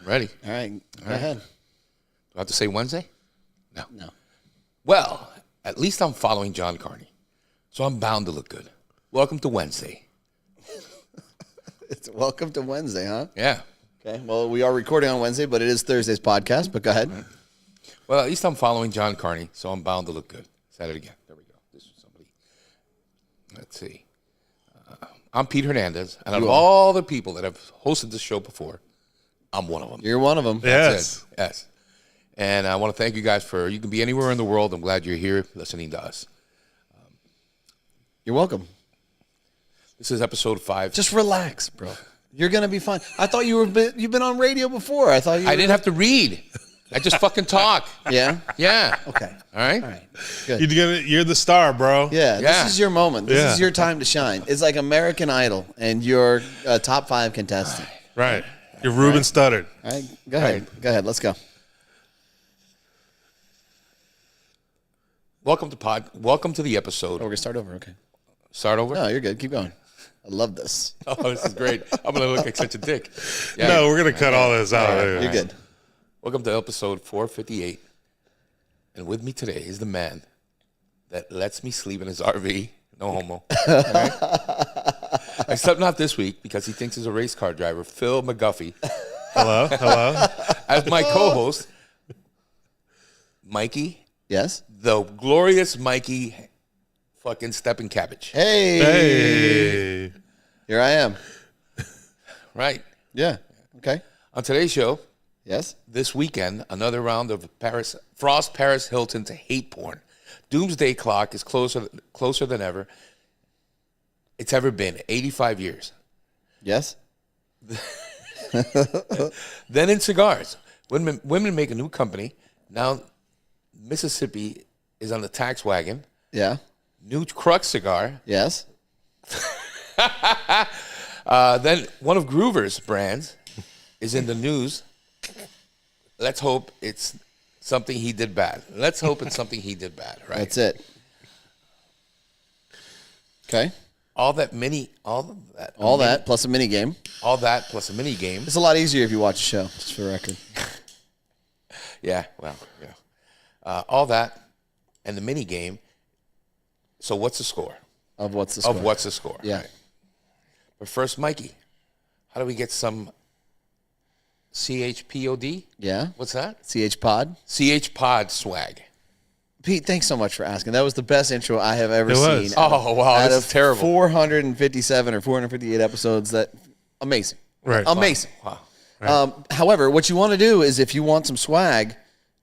Ready. All right. Go ahead. Do I have to say Wednesday? No. No. Well, at least I'm following John Carney, so I'm bound to look good. Welcome to Wednesday. It's welcome to Wednesday, huh? Yeah. Okay. Well, we are recording on Wednesday, but it is Thursday's podcast. But go ahead. Well, at least I'm following John Carney, so I'm bound to look good. Say it again. There we go. This is somebody. Let's see. I'm Pete Hernandez, and of all the people that have hosted this show before, I'm one of them. You're one of them. Yes. Yes. And I want to thank you guys you can be anywhere in the world. I'm glad you're here listening to us. You're welcome. This is episode 5. Just relax, bro. You're going to be fine. I thought you've been on radio before. I didn't have to read. I just fucking talk. Yeah? Yeah. Okay. All right? All right. Good. You're the star, bro. Yeah, Yeah. this is your moment. This is your time to shine. It's like American Idol, and you're a top 5 contestant. Right. You're Ruben Studdard. All right, go ahead. Right. Go ahead. Let's go. Welcome to the episode. Oh, we're going to start over. Okay. Start over? No, you're good. Keep going. I love this. Oh, this is great. I'm going to look like such a dick. Yeah. No, we're going to cut all this out. Right, you're good. Welcome to episode 458. And with me today is the man that lets me sleep in his RV. No homo. All right? Except not this week because he thinks he's a race car driver, Phil McGuffey. Hello? As my co-host, Mikey. Yes? The glorious Mikey fucking stepping cabbage. Hey. Here I am. Right. Yeah. Okay. On today's show, Yes? this weekend, another round of Frost Paris Hilton to Hate Porn. Doomsday clock is closer than ever. It's ever been. 85 years. Yes? Then in cigars, women make a new company. Now Mississippi is on the tax wagon. Yeah? New Crux cigar. Yes? Then one of Groover's brands is in the news. Let's hope it's something he did bad. Let's hope it's something he did bad, right? That's it. Okay. All that Plus a mini game. all that plus a mini game. It's a lot easier if you watch a show, just for the record. Yeah, well, yeah. All that and the mini game. So what's the score? Of what's the score? Of what's the score? Yeah. Right. But first, Mikey, how do we get some CHPOD? Yeah? What's that? CH Pod. CH Pod swag. Pete, thanks so much for asking. That was the best intro I have ever seen. Oh, wow, Out this is terrible. 457 or 458 episodes. Amazing. Right. Amazing. Wow. However, what you want to do is if you want some swag,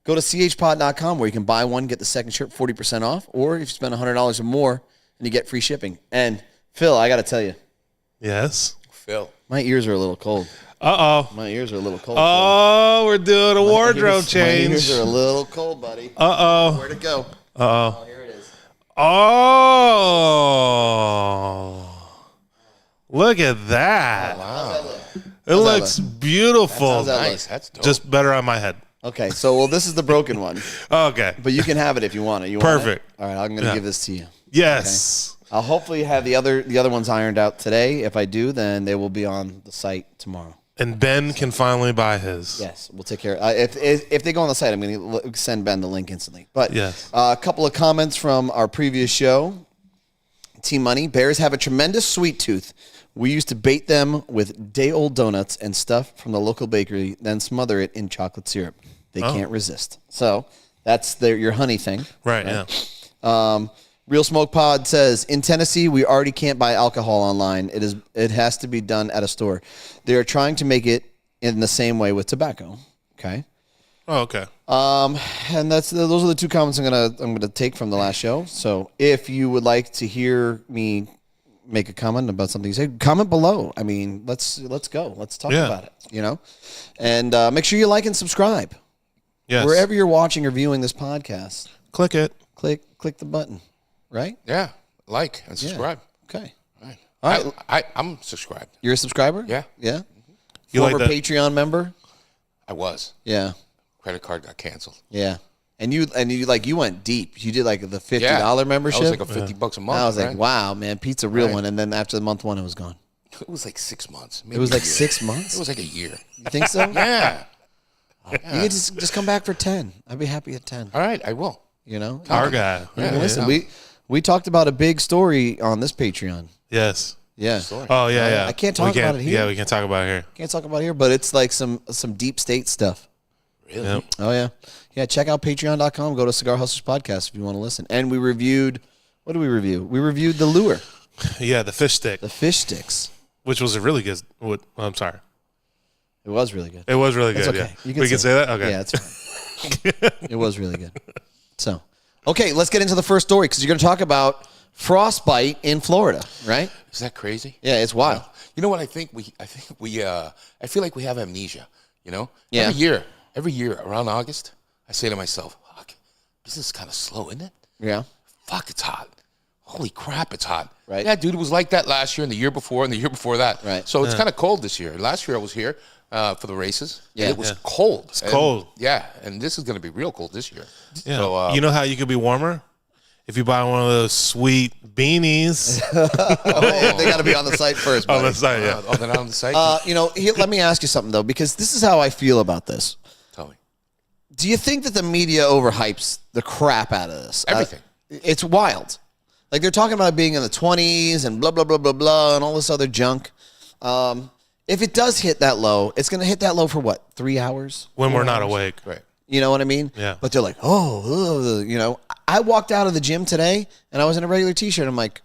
go to chpod.com where you can buy one, get the second shirt 40% off, or if you spend $100 or more, and you get free shipping. And Phil, I got to tell you, Yes. Phil. my ears are a little cold. Uh-oh. My ears are a little cold. Oh, we're doing a wardrobe My ears change. are a little cold, buddy. Uh-oh. Where'd it go? Uh-oh. Oh, here it is. Oh. Look at that. How's that look? It looks beautiful. How's that look? Nice. That's dope. Just better on my head. Okay, so this is the broken one, Okay. but you can have it if you want it. You want Perfect. it? All right, I'm going to give this to you. Yes. I'll hopefully have the other ones ironed out today. If I do, then they will be on the site tomorrow. And Ben can finally buy his. Yes, we'll take care. If they go on the site, I'm going to send Ben the link instantly. But Yes. A couple of comments from our previous show. Team Money, bears have a tremendous sweet tooth. We used to bait them with day-old donuts and stuff from the local bakery, then smother it in chocolate syrup. They can't resist. So that's your honey thing. Right, yeah. Real Smoke Pod says, in Tennessee, we already can't buy alcohol online. It has to be done at a store. They are trying to make it in the same way with tobacco. Okay. Oh, okay. And those are the two comments I'm gonna take from the last show. So if you would like to hear me make a comment about something you say, comment below. I mean, let's go. Let's talk about it. You know, and make sure you like and subscribe. Yes. Wherever you're watching or viewing this podcast, Click it. click the button. Right? Yeah. Like and subscribe. Okay. Right. All right. I'm subscribed. You're a subscriber? Yeah. Yeah. Former Patreon member? I was. Yeah. Credit card got canceled. Yeah. And you went deep. You did like the $50 membership. That was like $50 a month. I was like, wow, man, Pete's a real one. And then after month 1, it was gone. It was like 6 months. It was like 6 months? It was like a year. You think so? Yeah. You could just come back for 10. I'd be happy at 10. All right, I will. You know? Our guy. Yeah, listen, we talked about a big story on this Patreon. Yes. Yeah. Oh, yeah. I can't talk about it here. Yeah, we can't talk about it here. Can't talk about it here, but it's like some deep state stuff. Really? Yep. Oh, yeah. Yeah, check out patreon.com. Go to Cigar Hustlers Podcast if you want to listen. And we reviewed, what did we review? We reviewed the lure. Yeah, the fish stick. The fish sticks. Which was a really good, I'm sorry. It was really good. It was really good, okay. yeah. We can say that? Okay. Yeah, it's fine. It was really good. So, okay, let's get into the first story because you're going to talk about frostbite in Florida, right? Is that crazy? Yeah, it's wild. You know what I think I feel like we have amnesia, you know? Yeah. Every year around August, I say to myself, fuck, this is kind of slow, isn't it? Yeah. Fuck, it's hot. Holy crap, it's hot. Right. Yeah, dude, it was like that last year and the year before and the year before that. Right. So it's kind of cold this year. Last year I was here for the races. Yeah. And it was cold. It's cold. Yeah, and this is going to be real cold this year. Yeah. So, you know how you could be warmer? If you buy one of those sweet beanies. They got to be on the site first. On buddy. the site, yeah. Oh, they're not on the site? Let me ask you something, though, because this is how I feel about this. Tell me. Do you think that the media overhypes the crap out of this? Everything. It's wild. Like, they're talking about it being in the 20s and blah, blah, blah, blah, blah, and all this other junk. If it does hit that low, it's going to hit that low for what, 3 hours? When we're not awake. Right. You know what I mean? Yeah. But they're like, I walked out of the gym today, and I was in a regular T-shirt. I'm like,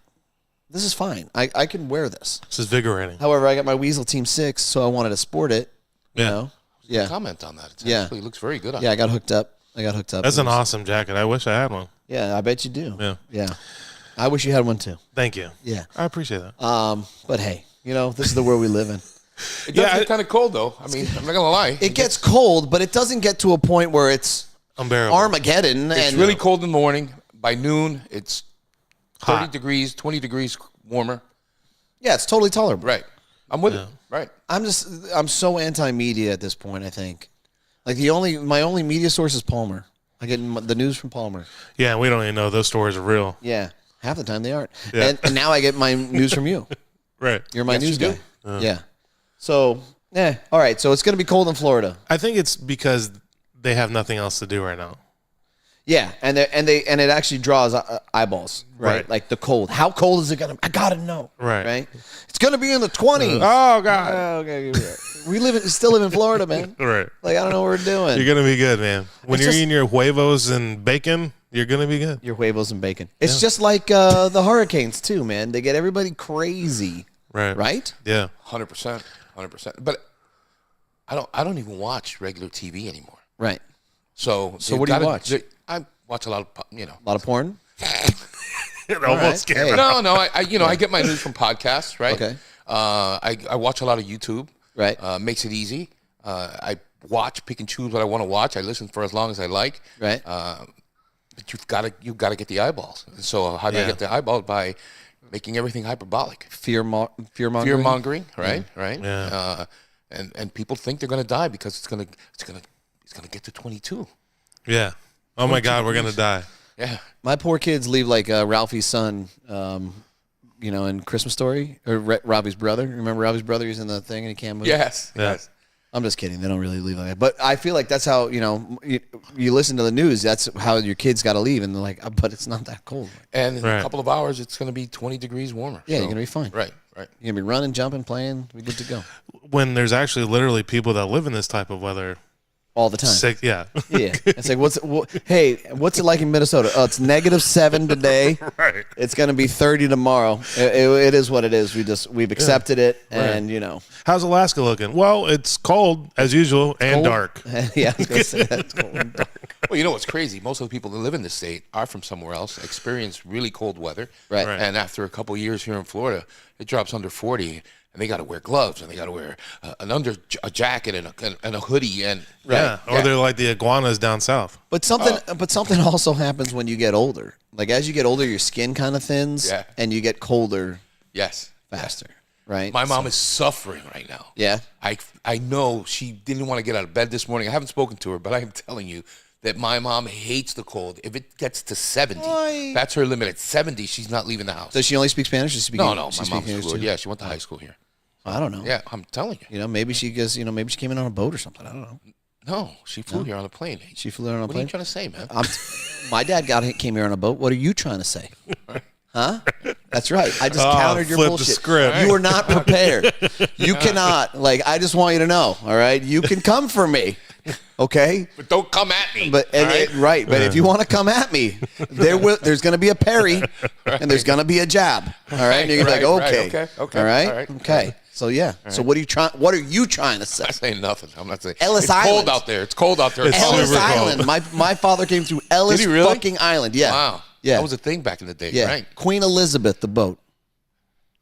this is fine. I can wear this. It's invigorating. However, I got my Weasel Team 6, so I wanted to sport it. You know? Yeah. Comment on that. It looks very good on Yeah, I got hooked up. That's an awesome jacket. I wish I had one. Yeah, I bet you do. Yeah. Yeah. I wish you had one too. Thank you. Yeah. I appreciate that. But hey, this is the world we live in. It does get kind of cold, though. I mean, I'm not going to lie. It gets cold, but it doesn't get to a point where it's unbearable. Armageddon. It's really cold in the morning. By noon, it's 30 Hot. degrees, 20 degrees warmer. Yeah, it's totally tolerable. Right. I'm with it. Right. I'm so anti-media at this point, I think. Like my only media source is Palmer. I get the news from Palmer. Yeah, we don't even know those stories are real. Yeah. Half the time they aren't. Yeah. And now I get my news from you. Right. You're my news you guy. Yeah. So, all right. So it's going to be cold in Florida. I think it's because they have nothing else to do right now. Yeah, and it actually draws eyeballs, right? Right. Like the cold. How cold is it gonna? I gotta know, Right. Right. It's gonna be in the 20s. Oh, God. Okay. We still live in Florida, man. Right. Like I don't know what we're doing. You're going to be good, man. When It's you're just- eating your huevos and bacon, you're going to be good. Your huevos and bacon. It's just like the hurricanes too, man. They get everybody crazy, Right. right? Yeah. 100%. 100%. But I don't even watch regular TV anymore. Right. So what do you watch? I watch a lot of, A lot of porn. It almost right. scared Hey. me. No, I get my news from podcasts, right? Okay. I watch a lot of YouTube. Right. Makes it easy. I pick and choose what I want to watch. I listen for as long as I like. Right. But you've got to get the eyeballs. So how do I Yeah. get the eyeballs? By making everything hyperbolic. Fear mongering. Fear mongering, right? Right. Yeah. And people think they're going to die because it's going to get to 22. Yeah. Oh, my God, we're going to die. Yeah. My poor kids leave like Ralphie's son, in Christmas Story, or Robbie's brother. Remember Robbie's brother? He's in the thing and he can't move. Yes. Yeah. Yes. I'm just kidding. They don't really leave like that. But I feel like that's how, you listen to the news. That's how your kids got to leave. And they're like, but it's not that cold. And in Right. a couple of hours, it's going to be 20 degrees warmer. Yeah, So- you're going to be fine. Right. Right. You're going to be running, jumping, playing. We're good to go. When there's actually literally people that live in this type of weather. All the time. Sick. Yeah. Yeah. It's like, what's it like in Minnesota? Oh, it's -7 today. Right. It's going to be 30 tomorrow. It is what it is. We've accepted it. And, How's Alaska looking? Well, it's cold as usual and Cold. dark. Yeah, I was going to say that. It's cold and dark. Well, you know what's crazy? Most of the people that live in this state are from somewhere else, experience really cold weather. Right. Right. And after a couple of years here in Florida, it drops under 40, and they got to wear gloves, and they got to wear a jacket and a hoodie, and Yeah. Or they're like the iguanas down south. But something also happens when you get older. Like as you get older, your skin kind of thins, Yeah. and you get colder yes, faster, Right. My mom is suffering right now. Yeah. I know she didn't want to get out of bed this morning. I haven't spoken to her, but I am telling you that my mom hates the cold. If it gets to 70, that's her limit. At 70, she's not leaving the house. Does she only speak Spanish? Or does she speak No, English? my mom's fluent. Yeah, she went to high school here. I don't know. Yeah, I'm telling you. You know, maybe she goes. You know, maybe she came in on a boat or something. I don't know. No, she flew here on a plane. She flew in on a What are plane. you trying to say, man? My dad came here on a boat. What are you trying to say? Huh? That's right. I just countered your flip bullshit. the script. You were not prepared. You cannot. Like, I just want you to know. All right, you can come for me. Okay, But don't come at me. but right. But if you want to come at me, there's going to be a parry, and there's going to be a jab. All right, and you're gonna be like, okay, all right, okay. So yeah. So what are you trying? What are you trying to say? I'm saying nothing. I'm not saying. Ellis it's Island. cold out there. It's cold out there. It's Ellis super cold. Island. My father came through Ellis Did he really? fucking Island. Yeah. Wow. Yeah. That was a thing back in the day, Yeah. right? Queen Elizabeth, the boat.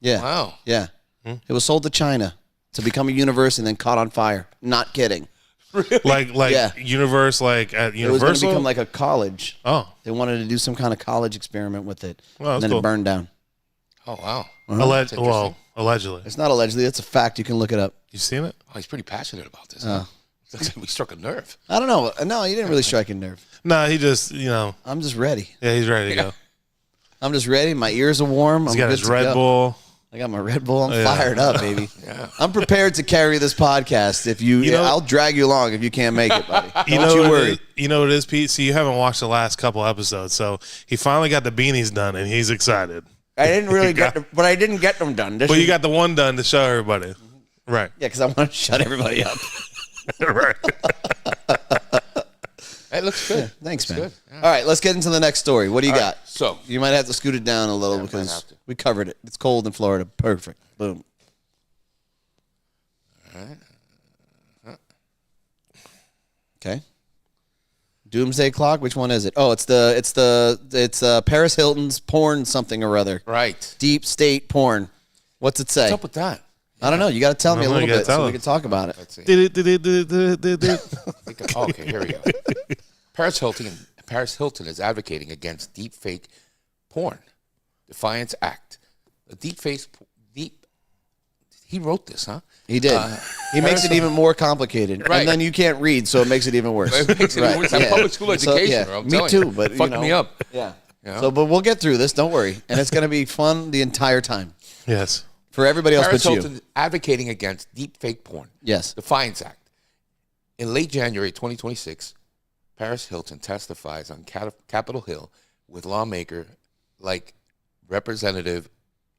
Yeah. Wow. Yeah. It was sold to China to become a university and then caught on fire. Not kidding. Like Yeah. Universe, like at It was going to Universal. become like a college. Oh, They wanted to do some kind of college experiment with it. Well, and that's then cool. it burned down. Oh, wow. well, allegedly. It's not allegedly. It's a fact. You can look it up. You seen it? Oh, he's pretty passionate about this. Huh? We struck a nerve. I don't know. No, you didn't really strike a nerve. No, he just, I'm just ready. yeah, he's ready to go. I'm just ready. My ears are warm. He's I'm got good his to Red go. Bull. I got my Red Bull. I'm Yeah. fired up, baby. Yeah. I'm prepared to carry this podcast. If I'll drag you along if you can't make it, buddy. Don't you what worry. it is- you know what it is, Pete? See, you haven't watched the last couple episodes, so he finally got the beanies done, and he's excited. I didn't really but I didn't get them done. Well, you got the one done to show everybody. Right. Yeah, because I want to shut everybody up. Right. It looks good. Thanks, Looks man. good. Yeah. All right, let's get into the next story. What do you All got? right, so You might have to scoot it down a little might because have to. we covered it. It's cold in Florida. Perfect. Boom. Okay. Doomsday Clock. Which one is it? Oh, it's Paris Hilton's porn something or other. right. Deep state porn. What's it say? What's up with that? I don't know. You got to tell me a know, little you gotta bit so tell we us. can talk about it. Let's see. Did Okay, here we go. Paris Hilton is advocating against deep fake porn. Defiance Act. A he wrote this, huh? He did. He makes it even more complicated, Right. and then you can't read, so it makes it even worse. It makes it Right, worse. That yeah. public school So, education, yeah, bro. I'm me telling too, you. but Fucking me up. Yeah. Yeah. So, but we'll get through this. Don't worry, and it's going to be fun the entire time Yes. for everybody else Paris but you. Hilton is advocating against deep fake porn. Yes. Defiance Act. In late January 2026, Paris Hilton testifies on Capitol Hill with lawmaker like Representative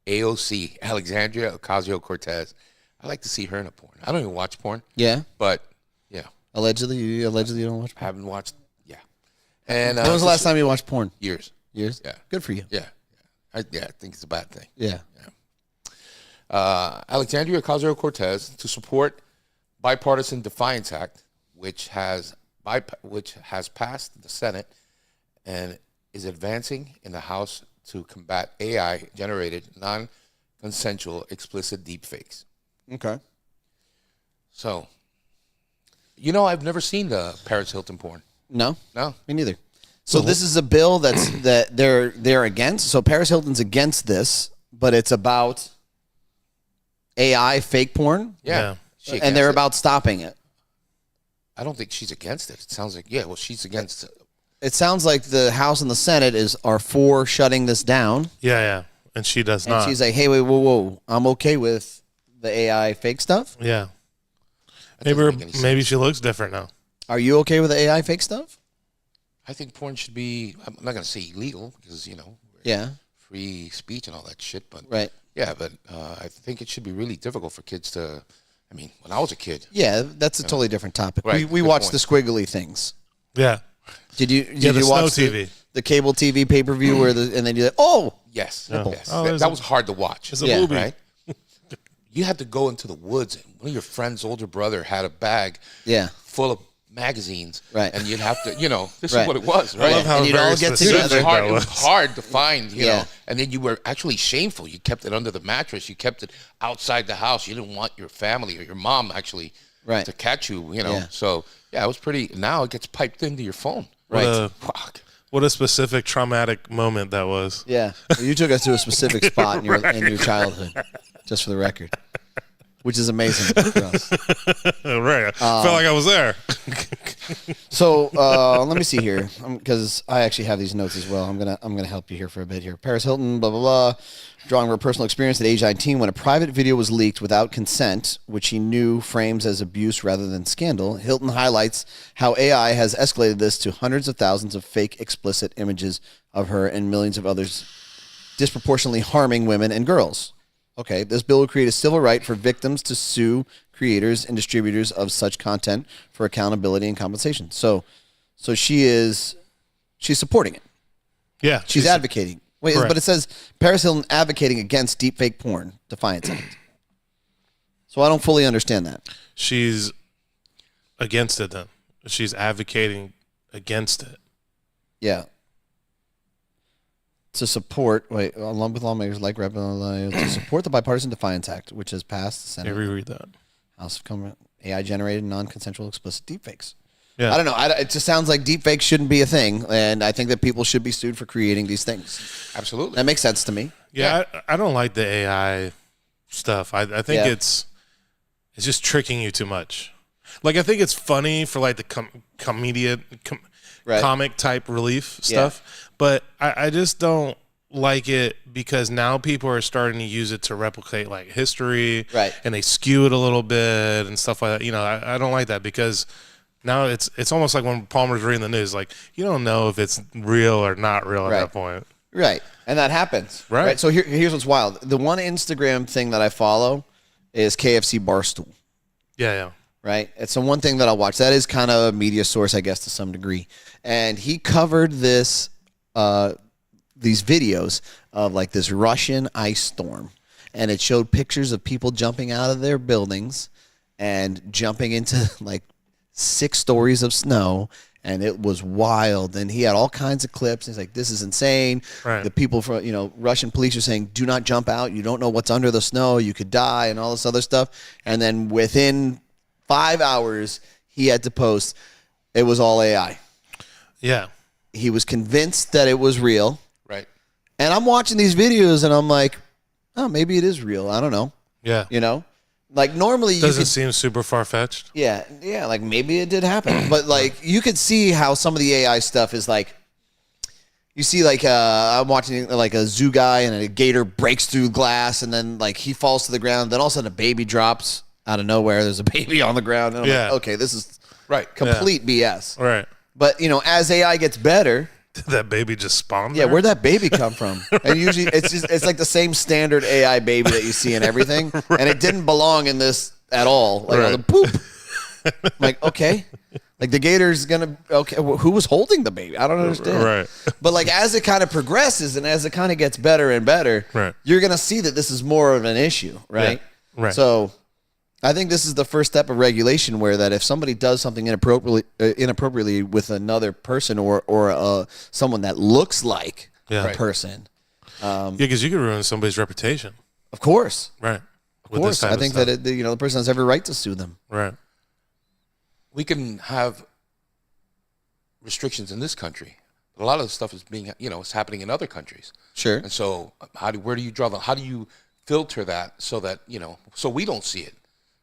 AOC, Alexandria Ocasio-Cortez. I like to see her in a porn. I don't even watch porn, Yeah. but yeah, Allegedly, you don't watch I porn. haven't watched. Yeah. And When was the last time you watched porn? Years. Years. Yeah. Good for you. Yeah. I think it's a bad thing. Yeah. Alexandria Ocasio-Cortez to support bipartisan Defiance Act, which has passed the Senate and is advancing in the House to combat AI-generated, non-consensual, explicit deepfakes. Okay. So, I've never seen the Paris Hilton porn. No. No. Me neither. So this is a bill that they're against. So Paris Hilton's against this, but it's about AI fake porn, Yeah. Yeah. and they're Against it. about stopping it. I don't think she's against it. It sounds like, she's against it. It sounds like the House and the Senate are for shutting this down, Yeah. And she does and not. she's like, "Hey, wait, whoa, I'm okay with the AI fake stuff. Yeah. That doesn't make any sense. Maybe she looks different now. Are you okay with the AI fake stuff?" I think porn should be, I'm not going to say illegal because, Yeah. free speech and all that shit, but Right. yeah, but I think it should be really difficult for kids to, when I was a kid, Yeah, that's a totally different topic. Right, We good watched point. the squiggly things. Yeah. Did you the snow watch TV. the cable TV pay per view and then you're like, oh, yes, Yeah. yes. Oh, that there's that a- was hard to watch, It's a Yeah. booby. right? You had to go into the woods, and one of your friend's older brother had a bag yeah, full of magazines, Right. and you'd have to, this Right. is what it was, right? I love how And you'd very all get specific together. that It was was. hard to find, Yeah. know, and then you were actually shameful. You kept it under the mattress. You kept it outside the house. You didn't want your family or your mom actually Right. to catch you, Yeah. So, yeah, it was pretty. Now it gets piped into your phone. Right. Fuck. What a specific traumatic moment that was. yeah. Well, you took us to a specific spot in your childhood. just for the record, which is amazing for us. Right. Felt like I was there. So let me see here, because I actually have these notes as well. I'm gonna help you here for a bit here. Paris Hilton, blah blah blah, drawing from her personal experience at age 19 when a private video was leaked without consent, which he knew frames as abuse rather than scandal. Hilton highlights how AI has escalated this to hundreds of thousands of fake explicit images of her and millions of others, disproportionately harming women and girls. Okay, this bill will create a civil right for victims to sue creators and distributors of such content for accountability and compensation. So she's supporting it. Yeah. She's advocating. Wait, correct. but it says Paris Hilton advocating against deepfake porn, Defiance Act. So I don't fully understand that. She's against it then. She's advocating against it. Yeah. To support, along with lawmakers like to support the bipartisan Defiance Act, which has passed the Senate. Hey, reread that. House of Congress, AI-generated, non-consensual, explicit deepfakes. Yeah. I don't know. It just sounds like deepfakes shouldn't be a thing, and I think that people should be sued for creating these things. Absolutely. That makes sense to me. Yeah, I don't like the AI stuff. I think it's just tricking you too much. Like, I think it's funny for like the comic type relief stuff, but I just don't like it because now people are starting to use it to replicate like history, right? And they skew it a little bit and stuff like that. You know, I don't like that because now it's almost like when Palmer's reading the news, like you don't know if it's real or not real at that point, right? And that happens, right? So here's what's wild: the one Instagram thing that I follow is KFC Barstool. Yeah. Right? It's the one thing that I'll watch. That is kind of a media source, I guess, to some degree. And he covered this. These videos of like this Russian ice storm, and it showed pictures of people jumping out of their buildings and jumping into like 6 stories of snow, and it was wild. And he had all kinds of clips. He's like, "This is insane." Right. The people from Russian police are saying, "Do not jump out. You don't know what's under the snow. You could die," and all this other stuff. And then within 5 hours, he had to post, "It was all AI." Yeah. He was convinced that it was real. Right. And I'm watching these videos and I'm like, oh, maybe it is real. I don't know. Yeah. Like normally doesn't seem super far-fetched. Yeah, like maybe it did happen. But like you could see how some of the AI stuff is like, you see like I'm watching like a zoo guy and a gator breaks through glass and then like he falls to the ground. Then all of a sudden a baby drops out of nowhere. There's a baby on the ground. And I'm like, okay, this is complete BS. Right. But, as AI gets better. Did that baby just spawn Yeah, there? where'd that baby come from? And usually it's like the same standard AI baby that you see in everything. Right. And it didn't belong in this at all. Like, all the poop. I'm like, okay. Like, the gator's going to, okay, well, who was holding the baby? I don't understand. Right. But, like, as it kind of progresses and as it kind of gets better and better, you're going to see that this is more of an issue, right? Yeah. Right. So I think this is the first step of regulation where that if somebody does something inappropriately with another person or someone that looks like a person. Because you could ruin somebody's reputation. Of course. Right. Of course. I think that the person has every right to sue them. Right. We can have restrictions in this country, but a lot of the stuff is being, it's happening in other countries. Sure. And so where do you draw how do you filter that so that, so we don't see it?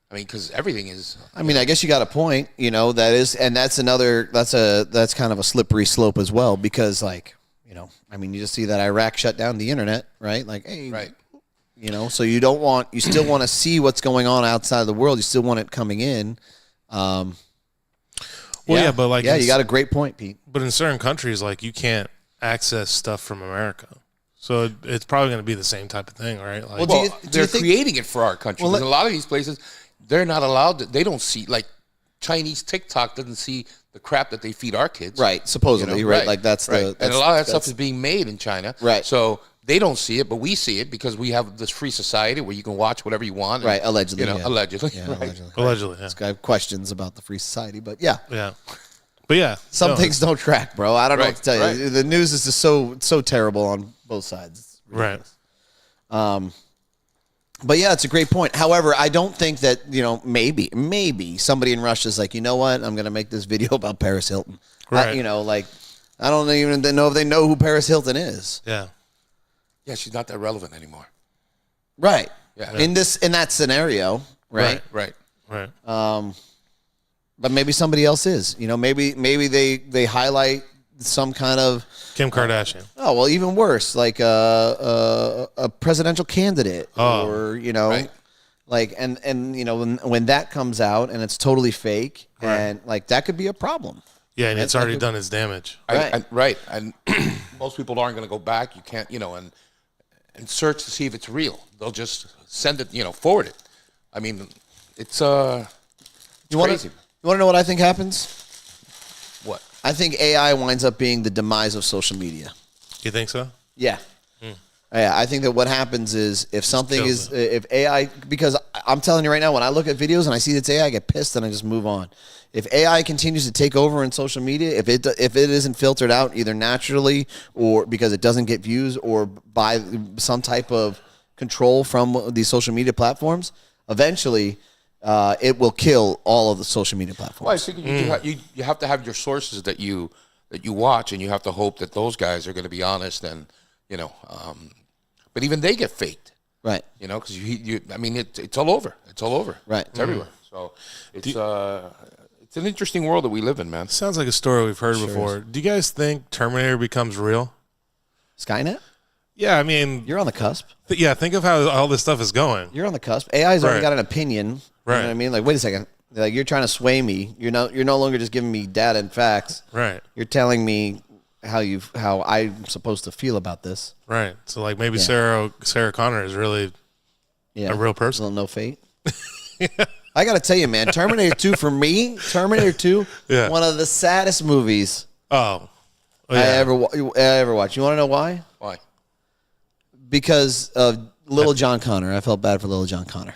I mean, because everything is. I mean, I guess you got a point. That is, and that's that's kind of a slippery slope as well because, like, you just see that Iraq shut down the internet, right? Like, hey, right. So you still want to see what's going on outside of the world. You still want it coming in. But like, you got a great point, Pete. But in certain countries, like, you can't access stuff from America. So it's probably going to be the same type of thing, right? Like, they're creating it for our country. Well, in a lot of these places, they're not allowed to, they don't see, like Chinese TikTok doesn't see the crap that they feed our kids. Right, supposedly, right? Like that's the... and a lot of that stuff is being made in China. Right. So they don't see it, but we see it because we have this free society where you can watch whatever you want. Right, allegedly. Allegedly. Yeah, right. Allegedly, I have questions about the free society, but yeah. Yeah. But yeah. Some things don't track, bro. I don't know what to tell you. The news is just so terrible on both sides. Right. But yeah, it's a great point. However, I don't think that, maybe somebody in Russia is like, you know what? I'm going to make this video about Paris Hilton. Right. I don't even know if they know who Paris Hilton is. Yeah. Yeah, she's not that relevant anymore. Right. Yeah. in that scenario, right? Right. But maybe somebody else is. You know, maybe they highlight some kind of Kim Kardashian. oh well, even worse, like a presidential candidate, or you know, Right. like and you know when that comes out and it's totally fake, and like that could be a problem. Yeah, and it's already done its damage. Right. And most people aren't going to go back. You can't, you know, and search to see if it's real. They'll just send it, you know, forward it. I mean, it's crazy. You want to know what I think happens? What? I think AI winds up being the demise of social media. You think so? Yeah. Yeah, I think that what happens is if something kills is if AI, because I'm telling you right now, when I look at videos and I see it's AI, I get pissed and I just move on. If AI continues to take over in social media, if it isn't filtered out either naturally or because it doesn't get views or by some type of control from these social media platforms, eventually it will kill all of the social media platforms. Well, I think you have to have your sources that you watch, and you have to hope that those guys are going to be honest, and you know, but even they get faked, Right. you know, because I mean, it's all over. It's all over. Right. It's everywhere. So it's an interesting world that we live in, man. Sounds like a story we've heard before. Do you guys think Terminator becomes real? Skynet? Yeah, I mean, You're on the cusp. yeah, think of how all this stuff is going. You're on the cusp. AI's already Right. got an opinion. You Right. know what I mean? Like, wait a second. Like, you're trying to sway me. You're no longer just giving me data and facts. Right. You're telling me how I'm supposed to feel about this. Right. So like maybe Sarah Connor is really Yeah. a real person. Little no fate. I got to tell you, man, Terminator 2 for me, Terminator 2, Yeah. one of the saddest movies Oh. I ever watched. You want to know why? Why? Because of Little John Connor. I felt bad for Little John Connor.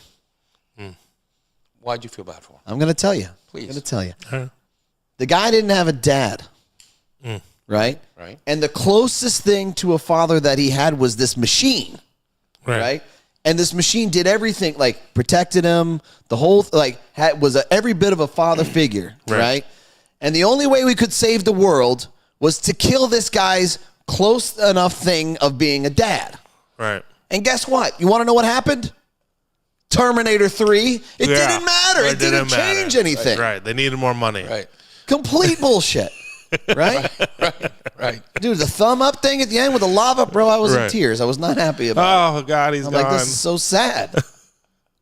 Why'd you feel bad for him? I'm going to tell you. Please. I'm going to tell you. Huh. The guy didn't have a dad. Right? Right. And the closest thing to a father that he had was this machine. Right? And this machine did everything, like protected him, the whole, like, was every bit of a father figure. Right? And the only way we could save the world was to kill this guy's close enough thing of being a dad. Right. And guess what? You want to know what happened? Terminator 3. It didn't matter. It didn't change anything. Right. They needed more money. Right. Complete bullshit. Right? Right. Dude, the thumb up thing at the end with the lava, bro, I was in tears. I was not happy about it. Oh God, he's I'm gone. like, this is so sad.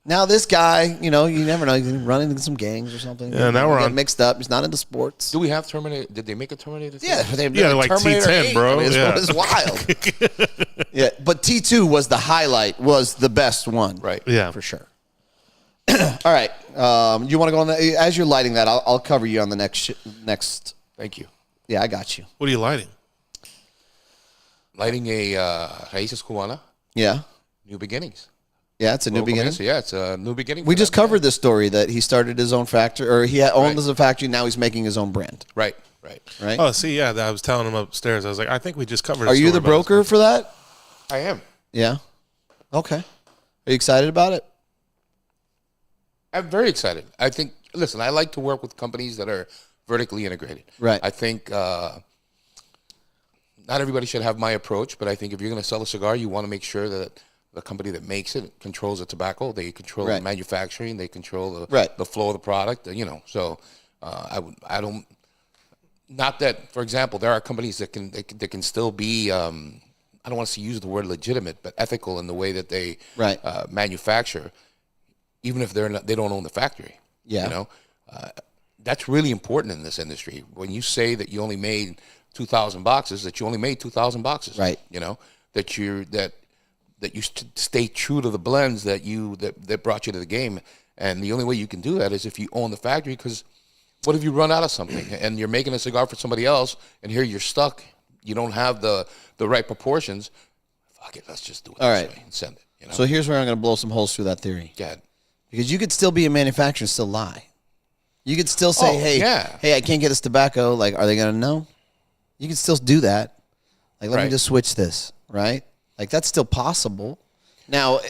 Now this guy, you know, you never know. He's running into some gangs or something. Yeah, now we're Get on- mixed up. He's not into sports. Do we have Terminator? Did they make a Terminator? Yeah, like Terminator T10, 8. bro. I mean, it's wild. Yeah, but T2 was the highlight, was the best one. Right. Yeah. For sure. All right. You want to go on that? As you're lighting that, I'll cover you on the next. Thank you. Yeah, I got you. What are you lighting? Lighting a Raíces Cubana, Yeah. New Beginnings. Yeah, it's a new beginning. Yeah, it's a new beginning. We for just them, covered this story that he started his own factory, or he owned Right. as a factory. Now he's making his own brand. Right. Right? Oh, see, yeah, I was telling him upstairs. I was like, I think we just covered. a Are you story the about this. broker for that? I am. Yeah. Okay. Are you excited about it? I'm very excited. I think. Listen, I like to work with companies that are vertically integrated. Right. I think not everybody should have my approach, but I think if you're going to sell a cigar, you want to make sure that the company that makes it controls the tobacco. They control the Right. manufacturing. They control Right. the flow of the product. You know, so I don't. Not that, for example, there are companies that can still be. I don't want to use the word legitimate, but ethical in the way that they Right. manufacture, even if they don't own the factory. Yeah. You know, that's really important in this industry. When you say that you only made 2,000 boxes, that you only made 2,000 boxes. Right. You know, that you stay true to the blends that brought you to the game. And the only way you can do that is if you own the factory, because what if you run out of something and you're making a cigar for somebody else and here you're stuck, you don't have the right proportions, fuck it, let's just do it All this right. way and send it. You know? So here's where I'm going to blow some holes through that theory. yeah. Because you could still be a manufacturer and still lie. You could still say, Oh, hey, yeah. hey, I can't get this tobacco. Like, are they going to know? You can still do that. Like, let me Right. just switch this, right? Like, that's still possible. Now,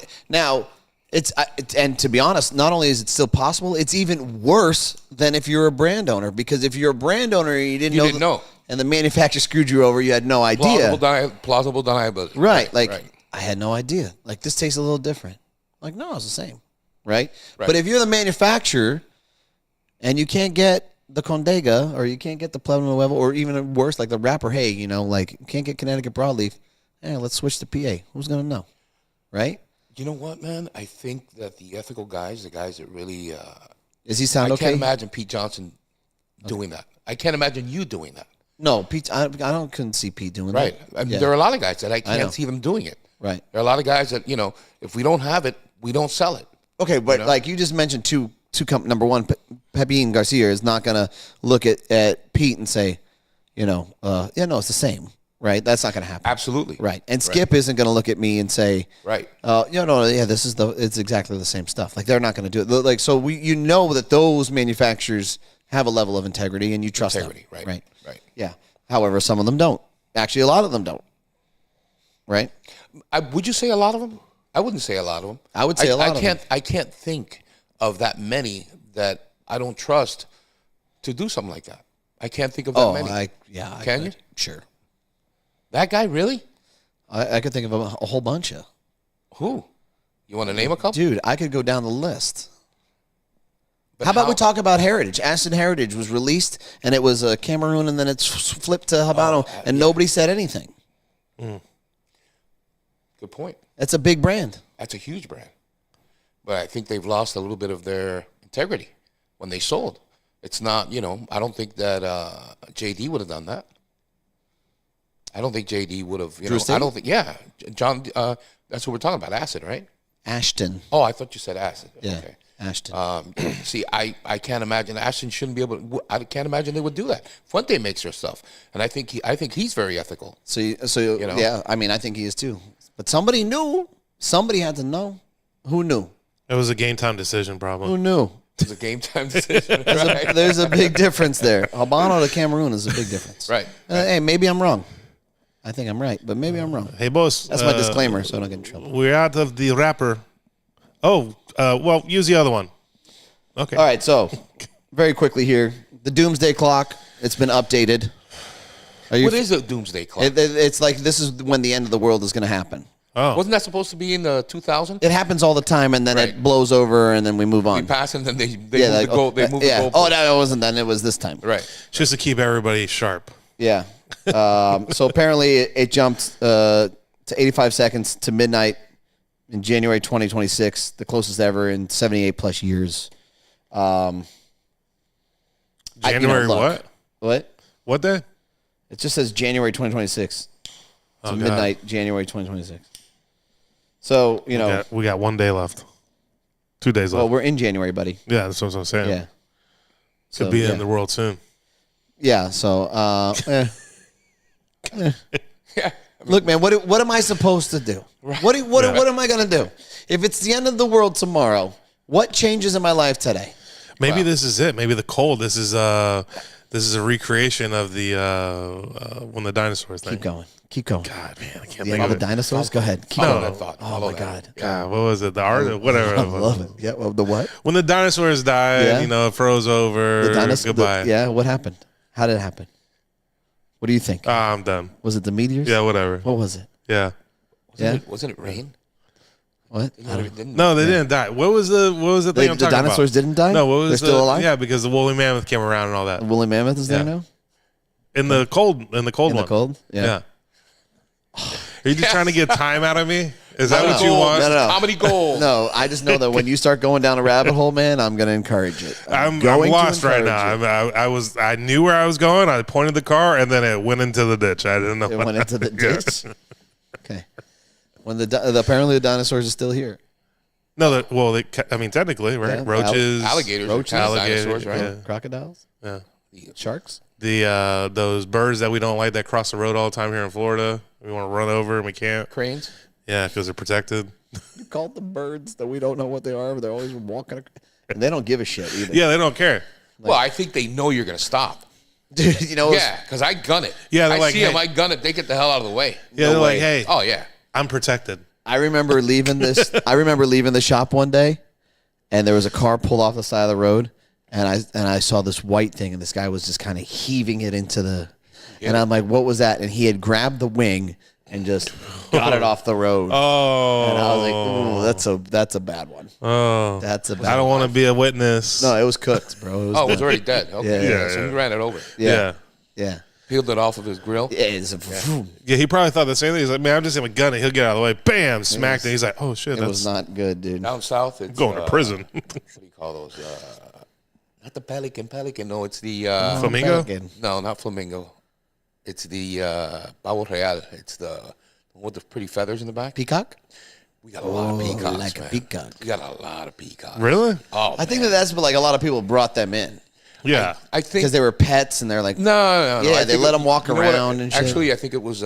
and to be honest, not only is it still possible, it's even worse than if you're a brand owner. Because if you're a brand owner and you didn't know, and the manufacturer screwed you over, you had no idea. Plausible deniability. Right. Like, I had no idea. Like, this tastes a little different. Like, no, it's the same, right? But if you're the manufacturer and you can't get the Condega or you can't get the Pleno Nuevo or even worse, like the wrapper, hey, you know, like you can't get Connecticut broadleaf, let's switch to PA. Who's going to know, right? You know what, man? I think that the ethical guys, the guys that really... Does he sound okay? I can't imagine Pete Johnson doing that. I can't imagine you doing that. No, Pete, couldn't see Pete doing that. Right. I mean, there are a lot of guys that I can't see them doing it. Right. There are a lot of guys that, you know, if we don't have it, we don't sell it. Okay, but like you just mentioned two number one, Pepin Garcia is not going to look at Pete and say, you know, yeah, no, it's the same, right? That's not going to happen. Absolutely. Right. And Skip isn't going to look at me and say, right. You know, yeah, it's exactly the same stuff. Like they're not going to do it. Like, so you know that those manufacturers have a level of integrity and you trust them. Right. Yeah. However, some of them don't. Actually, a lot of them don't. Right? Would you say a lot of them? I wouldn't say a lot of them. I would say a lot of them. I can't think of that many that I don't trust to do something like that. I can't think of that many. Can you? Sure. That guy, really? I could think of a whole bunch of. Who? You want to name a couple? Dude, I could go down the list. How about we talk about Heritage? Aston Heritage was released, and it was Cameroon, and then it's flipped to Habano, and nobody said anything. Good point. That's a big brand. That's a huge brand. But I think they've lost a little bit of their integrity when they sold. It's not, you know, I don't think that JD would have done that. I don't think JD would have, you know, I don't think, John, that's what we're talking about, Acid, right? Ashton. Oh, I thought you said Acid. Yeah. Okay. Ashton. See, I can't imagine Ashton shouldn't be able to. I can't imagine they would do that. Fuente makes their stuff, and I think he's very ethical. So you know? Yeah. I mean, I think he is too. But somebody knew. Somebody had to know. Who knew? It was a game time decision, probably. Who knew? It was a game time decision. Right? There's a big difference there. Habano to Cameroon is a big difference. Right. Hey, maybe I'm wrong. I think I'm right, but maybe I'm wrong. Hey, boss. That's my disclaimer, so I don't get in trouble. We're out of the wrapper. Oh, well, use the other one. Okay. All right, so very quickly here, the Doomsday Clock. It's been updated. What is a Doomsday Clock? It's like this is when the end of the world is going to happen. Oh. Wasn't that supposed to be in the 2000? It happens all the time, and then it blows over, and then we move on. We pass, and then they move the goal. They move the goal. Oh, no, it wasn't then. It was this time. Right. Just to keep everybody sharp. Yeah. So apparently it jumped to 85 seconds to midnight in January 2026, the closest ever in 78 plus years. January what? What? What day? It just says January 2026 to midnight, January 2026. So, you know. We got 1 day left. 2 days left. Well, we're in January, buddy. Yeah, that's what I'm saying. Yeah. Could be in the world soon. Yeah, so, Yeah. Look, man, what am I supposed to do? Right. What am I going to do? If it's the end of the world tomorrow, what changes in my life today? Maybe this is it. Maybe the cold. This is a recreation of the when the dinosaurs thing. Keep going. God, man, I can't The think end of of it. the dinosaurs? Go ahead. Keep Follow going. that thought. Oh, my God. God, what was it? The art? Whatever. I love it. Yeah, well, the what? When the dinosaurs died, Yeah. it froze over. The dinosaur. Goodbye. Yeah, what happened? How did it happen? What do you think? I'm done. Was it the meteors? Yeah, whatever. What was it? Yeah. Wasn't it rain? What? No, they didn't die. What was the thing I'm The talking dinosaurs about? didn't die? No, what was They're still alive? Yeah, because the woolly mammoth came around and all that. The woolly mammoth is there Yeah. now? In the cold In one. the cold? Yeah. Are you just trying to get time out of me? Is that what you want? No. Comedy gold. No, I just know that when you start going down a rabbit hole, man, I'm going to encourage it. I'm going to lost right now. encourage it. I knew where I was going. I pointed the car, and then it went into the ditch. I didn't know. It went into the ditch? Okay. When apparently the dinosaurs are still here. No, technically, right? Yeah, Roaches, Alligators. Dinosaurs, right? Yeah. Crocodiles? Yeah. Sharks? Those birds that we don't like that cross the road all the time here in Florida. We want to run over and we can't. Cranes. Yeah, because they're protected. You called them birds that we don't know what they are, but they're always walking. And they don't give a shit either. Yeah, they don't care. Well, I think they know you're going to stop. Dude, you know. Yeah, because I gun it. Yeah, I like, see them. I gun it. They get the hell out of the way. Yeah, they're like, hey. Oh, yeah. I'm protected. I remember leaving the shop one day, and there was a car pulled off the side of the road, and I saw this white thing, and this guy was just kind of heaving it into the, and I'm like, what was that? And he had grabbed the wing and just got it off the road. Oh. And I was like, ooh, that's a bad one. Oh. That's a bad I don't one. want to be a witness. No, it was cooked, bro. It was Oh, it was done. already dead. Okay. Yeah, So he ran it over. Yeah. Yeah. Peeled it off of his grill. Yeah, it's Yeah, he probably thought the same thing. He's like, man, I'm just in a gun and he'll get out of the way. Bam, smacked it. He's like, oh shit, it was not good, dude. Down south, it's going to prison. What do you call those? Not the pelican. No, it's the Flamingo? Pelican. no, not flamingo. It's the pavo real. It's the one with the pretty feathers in the back. Peacock? We got a lot of peacocks, like a man. peacock. We got a lot of peacocks. Really? Oh, I think man. that's like a lot of people brought them in Yeah. I think because they were pets and they're like, no. Yeah, I they think let 'em walk you know what? around and shit. Actually, I think it was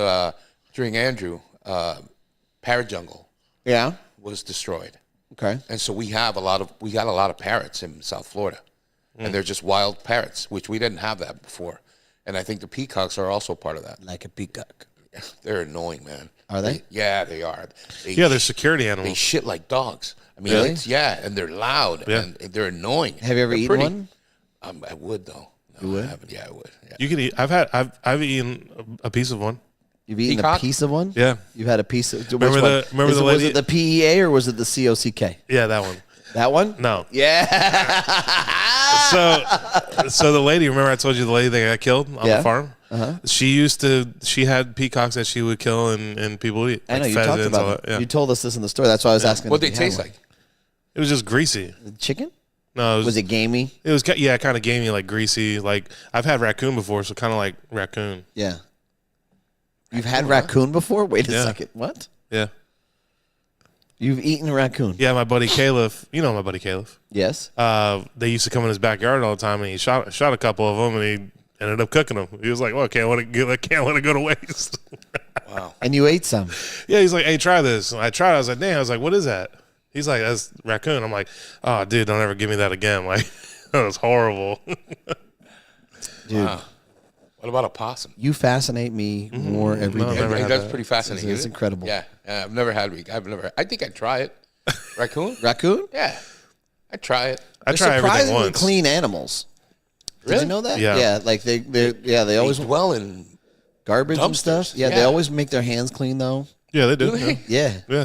during Andrew. Parrot jungle yeah, was destroyed, okay. and so we got a lot of parrots in South Florida, and they're just wild parrots, which we didn't have that before. And I think the peacocks are also part of that. Like a peacock. They're annoying, man. Are they? Yeah, they are. Yeah, they're security They animals. shit like dogs. I mean, Really? and they're loud Yeah. and they're annoying. Have you ever They're eaten pretty. one? I would though. No, You would? I haven't. Yeah, I would. Yeah. You could eat. I've eaten a piece of one. You've eaten Peacock? a piece of one? Yeah. You've had a piece of. Which Remember one? the- remember Is the it- Was lady- it the PEA or was it the COCK? Yeah, that one. That one? No. Yeah. So the lady, remember I told you the lady that got killed on Yeah. the farm? She had peacocks that she would kill and people would eat. I know like you talked pheasants, all about it. that, yeah. You told us this in the story. That's why I was asking. What if they you had taste one. like? It was just greasy. Chicken? No, Was it gamey? It was kind of gamey, like greasy. Like I've had raccoon before, so kind of like raccoon. Yeah. You've had raccoon before? Wait a Yeah. second. What? Yeah, You've eaten a raccoon? yeah. My buddy Caleb, you know my buddy Caleb. Yes. They used to come in his backyard all the time, and he shot a couple of them, and he ended up cooking them. He was like, "Well, can't let it go to waste." Wow. And you ate some. Yeah, he's like, "Hey, try this." And I tried. I was like, "Damn!" I was like, "What is that?" He's like, "That's raccoon." I'm like, "Oh, dude, don't ever give me that again." Like, that was horrible. Dude, Wow. What about a possum? you fascinate me more every No, day. never had That's that. pretty fascinating. It's isn't it? incredible. Yeah, I've never had. I think I'd try it. Raccoon? Raccoon? Yeah, I'd try it. I They're try everything surprisingly once. clean animals. Did Really? you know that? Yeah. Yeah, like they always They dwell in. garbage and dumpsters. stuff. Yeah, they Yeah. always make their hands clean though. Yeah, they do. Do they? Yeah. Yeah. yeah.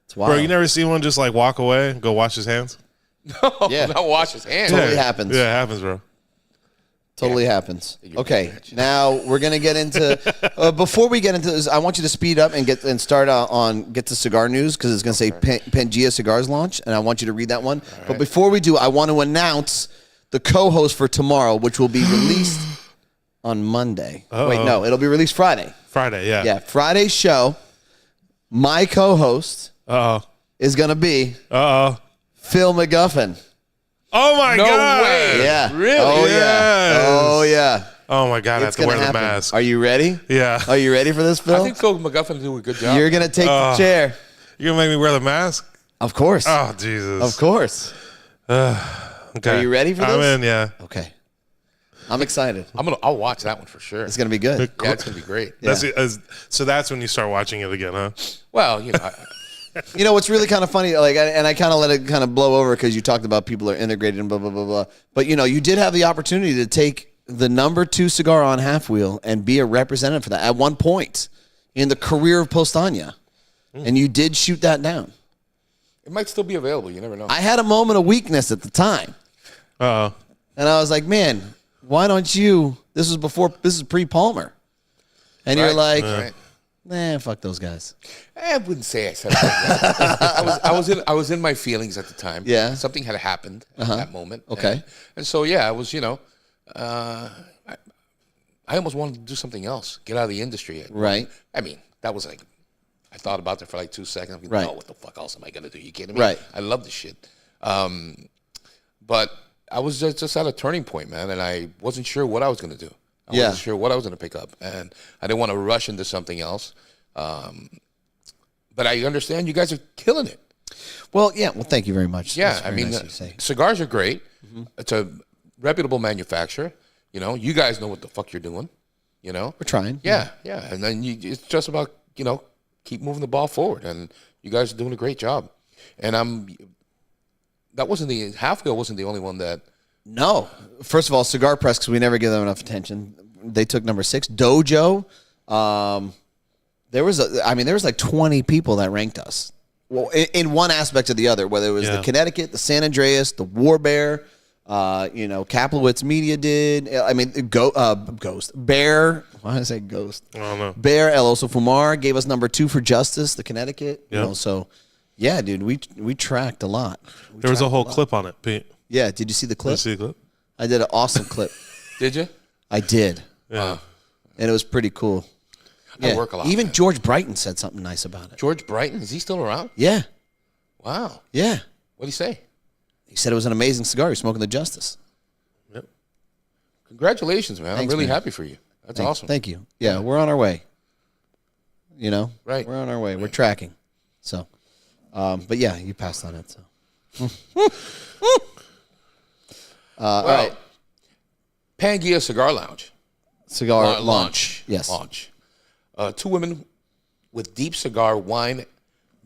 It's wild. Bro, you never see one just like walk away and go wash his hands? Yeah. Not wash his hands. Totally happens. Yeah, it happens, bro. Totally happens. Okay, now we're gonna get into. Before we get into this, I want you to speed up and get to cigar news because it's gonna say Pangea Cigars launch, and I want you to read that one. But before we do, I want to announce the co-host for tomorrow, which will be released on Monday. Wait, no, it'll be released Friday. Friday, yeah. Yeah, Friday's show. My co-host Uh-oh. is gonna be Uh-oh. Phil McGuffin. Oh, my No God. way. Yeah. Really? Oh Yes. yeah. Oh yeah. Oh, my God. I have It's to gonna wear happen. the mask. Are you ready? Yeah. Are you ready for this, I Phil? think Phil McGuffin do a good job. You're gonna take the chair. You're going to make me wear the mask? Of course. Oh, Jesus. Of course. Okay. Are you ready for I'm this? in, yeah. Okay. I'm excited. I'll watch that one for sure. It's gonna be good. Yeah, it's gonna be great. That's so that's when you start watching it again, huh? Well, you know, You know what's really kind of funny, like, and I kind of let it kind of blow over because you talked about people are integrated and blah blah blah blah. But you know, you did have the opportunity to take the number 2 cigar on Half Wheel and be a representative for that at one point in the career of Postania, and you did shoot that down. it might still be available. You never know. I had a moment of weakness at the time, Uh-oh. and I was like, man, why don't you? This is pre-Palmer, and you're like, right. nah, fuck those guys. I wouldn't say I said it like that. I was in my feelings at the time. Yeah. Something had happened at that moment. Okay. And so yeah, I was, I almost wanted to do something else, get out of the industry. Right. I mean, that was like, I thought about it for like 2 seconds. I'm like, Right. no, what the fuck else am I gonna do? You kidding me? Right. I love this shit. But I was just at a turning point, man, and I wasn't sure what I was gonna do. I Yeah. wasn't sure what I was gonna pick up, and I didn't want to rush into something else. But I understand you guys are killing it. Well, yeah. Well, thank you very much. Yeah, That's I very mean, nice of you to say. cigars are great. It's a reputable manufacturer. You guys know what the fuck you're doing. We're trying. Yeah, and then it's just about keep moving the ball forward, and you guys are doing a great job. And Half Wheel wasn't the only one that. No. First of all, Cigar Press, because we never give them enough attention. They took number 6. Dojo. there was like 20 people that ranked us. Well, in one aspect or the other, whether it was the Connecticut, the San Andreas, the War Bear, Kaplowitz Media did. I mean, Ghost Bear. Why did I say Ghost? I don't know. Bear El Oso Fumar gave us number 2 for Justice, the Connecticut. Yep. So yeah, dude, we tracked a lot. There was a whole clip on it, Pete. Yeah, did you see the Did clip? you see the clip? I did an awesome clip. Did you? I did. Yeah. And it was pretty cool. I work a lot. Even man. George Brighton said something nice about it. George Brighton, is he still around? Yeah. Wow. Yeah. What'd he say? He said it was an amazing cigar. You're smoking the Justice. Yep. Congratulations, man. Thanks, I'm really man. happy for you. That's awesome. Thank you. Yeah, we're on our way. Right. We're on our way. We're tracking. So, but yeah, you passed on it. So, all right. Pangea Cigar Lounge. Cigar launch. Yes. Launch. 2 women with deep cigar, wine,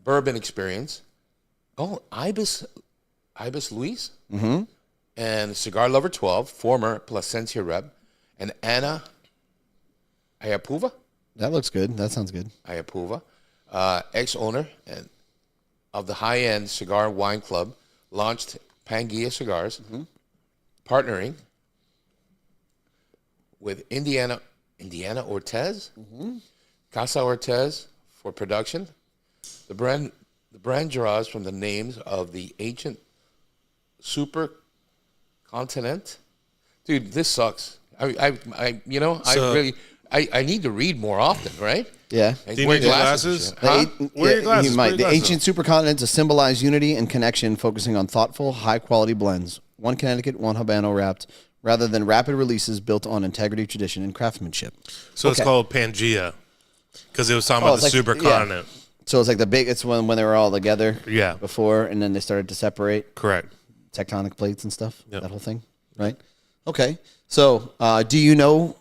bourbon experience. Oh, Ibis Luis? Mm-hmm. And Cigar Lover 12, former Placencia rep. And Anna Ayapuva? That looks good. That sounds good. Ayapuva, ex-owner and of the high-end cigar wine club, launched Pangea Cigars, partnering with Indiana Ortez, Casa Ortez for production. The brand draws from the names of the ancient supercontinent. Dude, this sucks. I need to read more often, right? Yeah. And Do you wear need your glasses and glasses? shit. Huh? Wear your glasses. He Wear might. your The glasses. ancient supercontinent to symbolize unity and connection, focusing on thoughtful, high-quality blends. One Connecticut, one Habano wrapped, rather than rapid releases built on integrity, tradition, and craftsmanship. So it's called Pangea because it was talking about the it's like- supercontinent. So it's like it's when they were all together Yeah. before, and then they started to separate Correct. tectonic plates and stuff, Yep. that whole thing, right? Okay. So do you know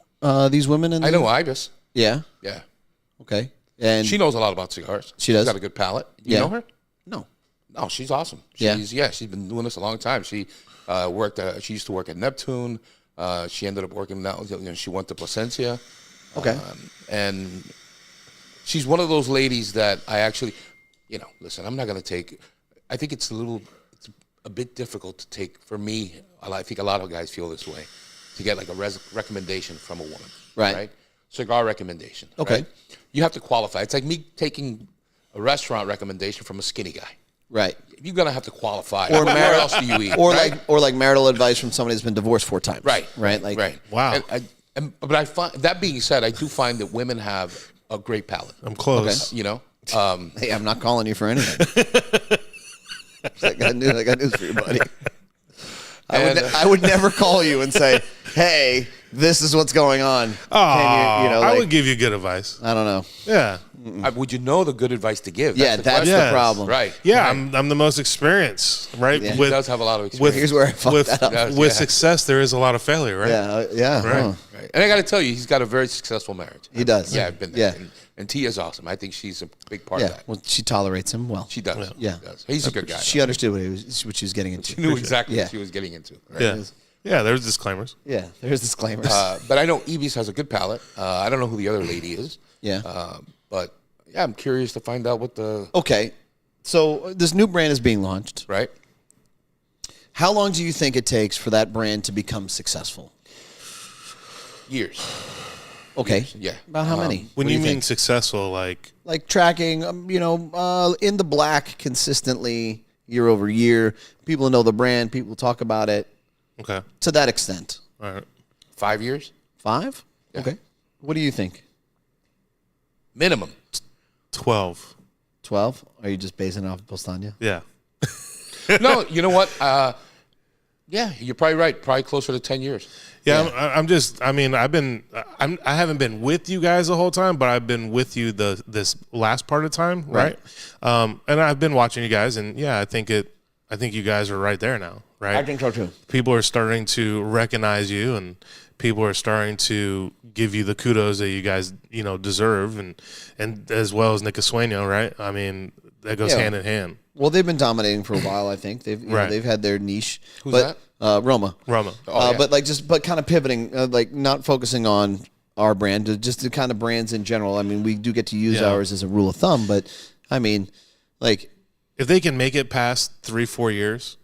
these women? I know Ibis. Yeah. Yeah. Okay. And She knows a lot about cigars. She does? She's got a good palate. You know her? No. No, she's awesome. Yeah. She's been doing this a long time. She she used to work at Neptune. She ended up working now. She went to Placencia. Okay. And she's one of those ladies that I actually, listen, I'm not going to take, I think it's a bit difficult to take, for me, I think a lot of guys feel this way, to get like a recommendation from a woman. Right. Cigar recommendation. Okay. Right? You have to qualify. It's like me taking a restaurant recommendation from a skinny guy. Right. You're going to have to qualify. Or where else do you eat? Or like marital advice from somebody who's been divorced 4 times. Right. Right. Like Right. Wow. But I find, that being said, I do find that women have a great palate. I'm close. Hey, I'm not calling you for anything. I got news for you, buddy. I would never call you and say, "Hey, this is what's going on." I would give you good advice. I don't know. Yeah. Would you know the good advice to give? Yeah, that's question. the problem. Right. Yeah, Right. I'm the most experienced, right? Yeah. He does have a lot of experience. with Here's where I fucked that up. Does, with yeah. success, there is a lot of failure, right? Yeah. Right. Huh. Right. And I got to tell you, he's got a very successful marriage. He does. Yeah, I've been there. Yeah. And Tia's awesome. I think she's a big part of Yeah. that. Well, she tolerates him well. She does. Yeah. She does. He's a good guy. She understood what she was getting into. She knew exactly Yeah. what she was getting into. Right? Yeah. Yeah, there's disclaimers. Yeah. There's disclaimers. But I know Evie's has a good palate. I don't know who the other lady is. Yeah. But yeah, I'm curious to find out what the Okay. So this new brand is being launched. right. How long do you think it takes for that brand to become successful? Years. Okay. Yeah. About how many? When What do you mean think? successful, like Like tracking, in the black consistently year over year. People know the brand. People talk about it okay, to that extent. all right. 5 years 5? Yeah. Okay. What do you think? minimum. 12. 12? Are you just basing it off of Postania? Yeah. No, you know what? Yeah, you're probably right. Probably closer to 10 years. Yeah, I haven't been with you guys the whole time, but I've been with you this last part of the time, right? And I've been watching you guys, and yeah, I think you guys are right there now, right? I think so too. People are starting to recognize you, and people are starting to give you the kudos that you guys deserve, and as well as Nick Asueno, right? I mean, that goes hand in hand. Well, they've been dominating for a while. I think they've had their niche. Who's that? Roma. Roma. Oh, yeah. But kind of pivoting, like not focusing on our brand, just the kind of brands in general. I mean, we do get to use ours as a rule of thumb, but I mean, like, if they can make it past 3-4 years,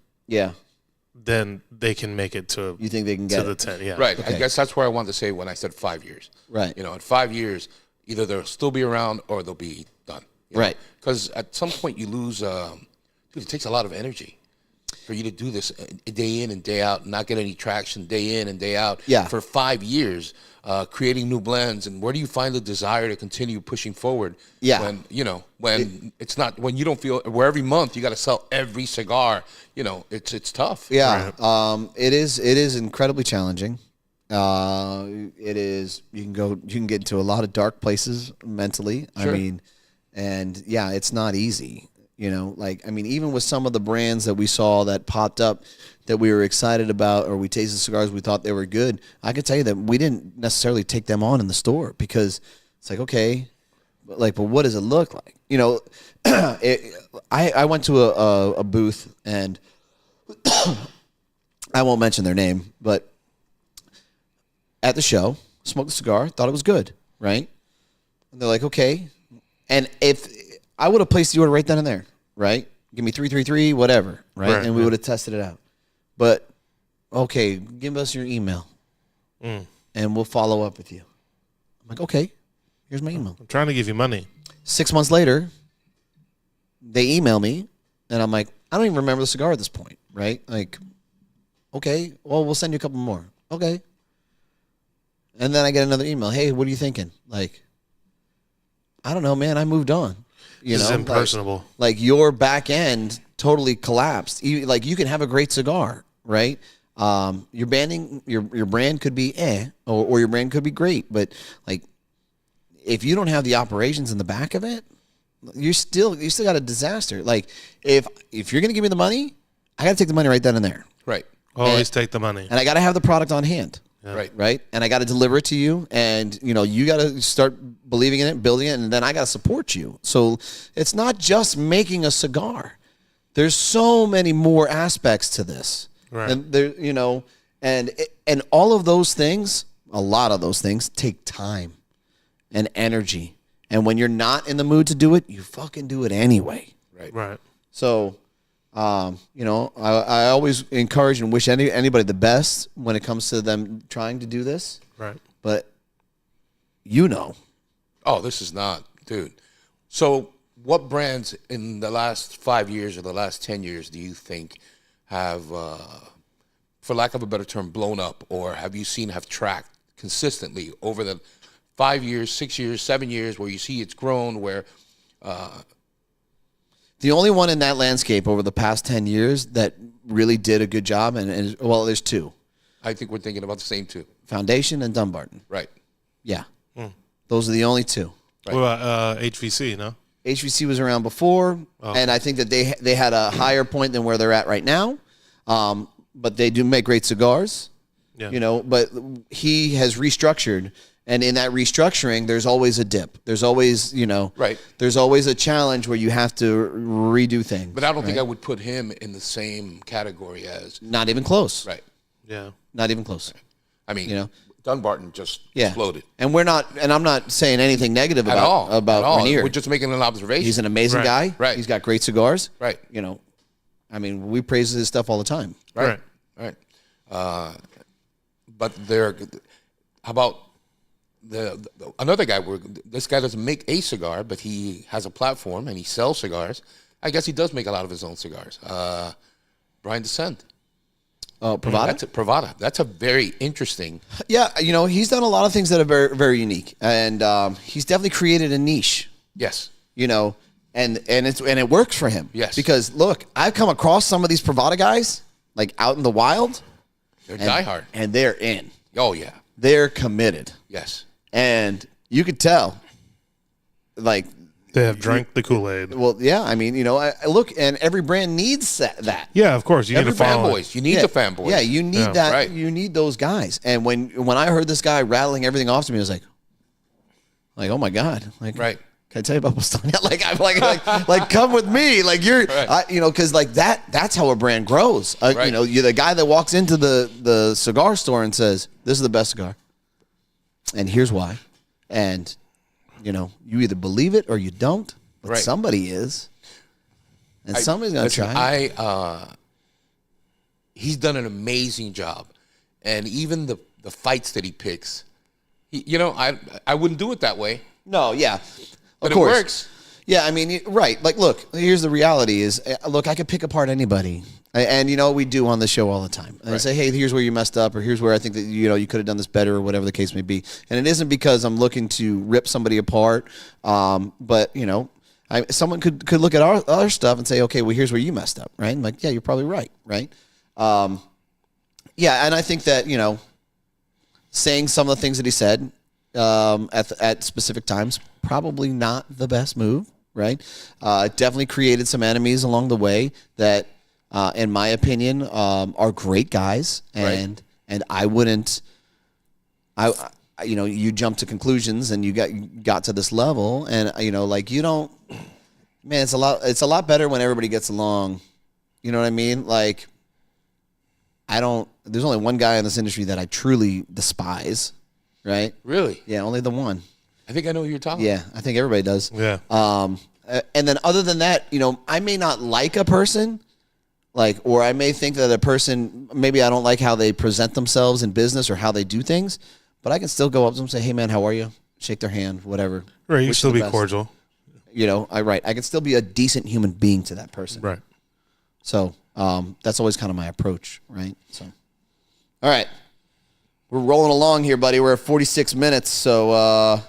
then they can make it to. You think they can get to the 10? Yeah, right. Okay. I guess that's where I wanted to say when I said 5 years. Right. You know, in 5 years, either they'll still be around or they'll be done. Right. Because at some point you lose. Dude, it takes a lot of energy for you to do this day in and day out, and not get any traction day in and day out. For 5 years, creating new blends. And where do you find the desire to continue pushing forward? When it's not, when you don't feel, where every month you got to sell every cigar. You know, it's tough. Right. It is incredibly challenging. It is. You can get into a lot of dark places mentally. Sure. I mean, and it's not easy. You know, like, I mean, even with some of the brands that we saw that popped up that we were excited about, or we tasted cigars, we thought they were good. I can tell you that we didn't necessarily take them on in the store because it's like, okay, but what does it look like? You know, I went to a booth, and I won't mention their name, but at the show, smoked a cigar, thought it was good, right? And they're like, okay. And if I would have placed the order right then and there, right? Give me 333, whatever, right? And we would have tested it out. But, okay, give us your email, and we'll follow up with you. I'm like, okay, here's my email. I'm trying to give you money. 6 months later, they email me, and I'm like, I don't even remember the cigar at this point, right? Like, okay, well, we'll send you a couple more. Okay. And then I get another email. Hey, what are you thinking? Like, I don't know, man. I moved on. It's impersonable. Like your back end totally collapsed. Like, you can have a great cigar, right? Your brand could be or your brand could be great, but like, if you don't have the operations in the back of it, you still got a disaster. Like, if you're gonna give me the money, I got to take the money right then and there. Right. Always take the money, and I got to have the product on hand. Yeah. Right. And I got to deliver it to you, and you got to start believing in it, building it, and then I got to support you. So it's not just making a cigar. There's so many more aspects to this. Right. And there, and all of those things, a lot of those things take time and energy. And when you're not in the mood to do it, you fucking do it anyway. Right. Right. So, I always encourage and wish anybody the best when it comes to them trying to do this. Right. But, Oh, this is not, dude. So what brands in the last 5 years or the last 10 years do you think have, for lack of a better term, blown up, or have you seen have tracked consistently over the 5 years, 6 years, 7 years, where you see it's grown, where the only one in that landscape over the past 10 years that really did a good job, and there's two. I think we're thinking about the same two. Foundation and Dumbarton. Right. Yeah. Those are the only two. Right. What about HVC, no? HVC was around before, and I think that they had a higher point than where they're at right now. But they do make great cigars. Yeah. But he has restructured. And in that restructuring, there's always a dip. There's always, right. There's always a challenge where you have to redo things. But I don't think I would put him in the same category as. Not even close. Right. Yeah. Not even close. Right. I mean, Dunbarton just exploded. And I'm not saying anything negative about Rainier. We're just making an observation. He's an amazing guy. Right. He's got great cigars. Right. I mean, we praise his stuff all the time. Right. Right. But how about another guy where this guy doesn't make a cigar, but he has a platform and he sells cigars. I guess he does make a lot of his own cigars. Brian Descent. Oh, Pravada? Pravada. That's a very interesting. Yeah, he's done a lot of things that are very, very unique, and he's definitely created a niche. Yes. And it works for him. Yes. Because look, I've come across some of these Pravada guys like out in the wild. They're diehard, and they're in. Oh yeah. They're committed. Yes. And you could tell, like, they have drank the Kool-Aid. Well, yeah. I mean, I look, and every brand needs that. Yeah, of course. You need to follow fanboys. You need the fanboys. Yeah, you need that. Right. You need those guys. And when I heard this guy rattling everything off to me, I was like, oh my God. Like, right. Can I tell you about Bostania? Like, come with me. Like you're, right. Because like that's how a brand grows. Right. You're the guy that walks into the cigar store and says, "This is the best cigar." And here's why. And, you either believe it or you don't, but somebody is. And somebody's going to try. He's done an amazing job. And even the fights that he picks, I wouldn't do it that way. No, yeah. But of course. It works. Yeah, I mean, right. Like, look, here's the reality is, look, I could pick apart anybody. And, we do on the show all the time. And I say, hey, here's where you messed up, or here's where I think that, you could have done this better, or whatever the case may be. And it isn't because I'm looking to rip somebody apart. But, someone could look at our stuff and say, okay, well, here's where you messed up, right? I'm like, yeah, you're probably right, right? Yeah, and I think that, saying some of the things that he said at specific times, probably not the best move, right? Definitely created some enemies along the way that, in my opinion, are great guys, and I wouldn't. You jump to conclusions, and you got to this level, and you don't. Man, it's a lot better when everybody gets along. You know what I mean? Like, there's only one guy in this industry that I truly despise, right? Really? Yeah, only the one. I think I know who you're talking about. Yeah, I think everybody does. Yeah. And then other than that, I may not like a person, or I may think that a person, maybe I don't like how they present themselves in business or how they do things, but I can still go up to them and say, hey, man, how are you? Shake their hand, whatever. Right, you can still be cordial. I can still be a decent human being to that person. Right. So that's always kind of my approach, right? So, all right. We're rolling along here, buddy. We're at 46 minutes. So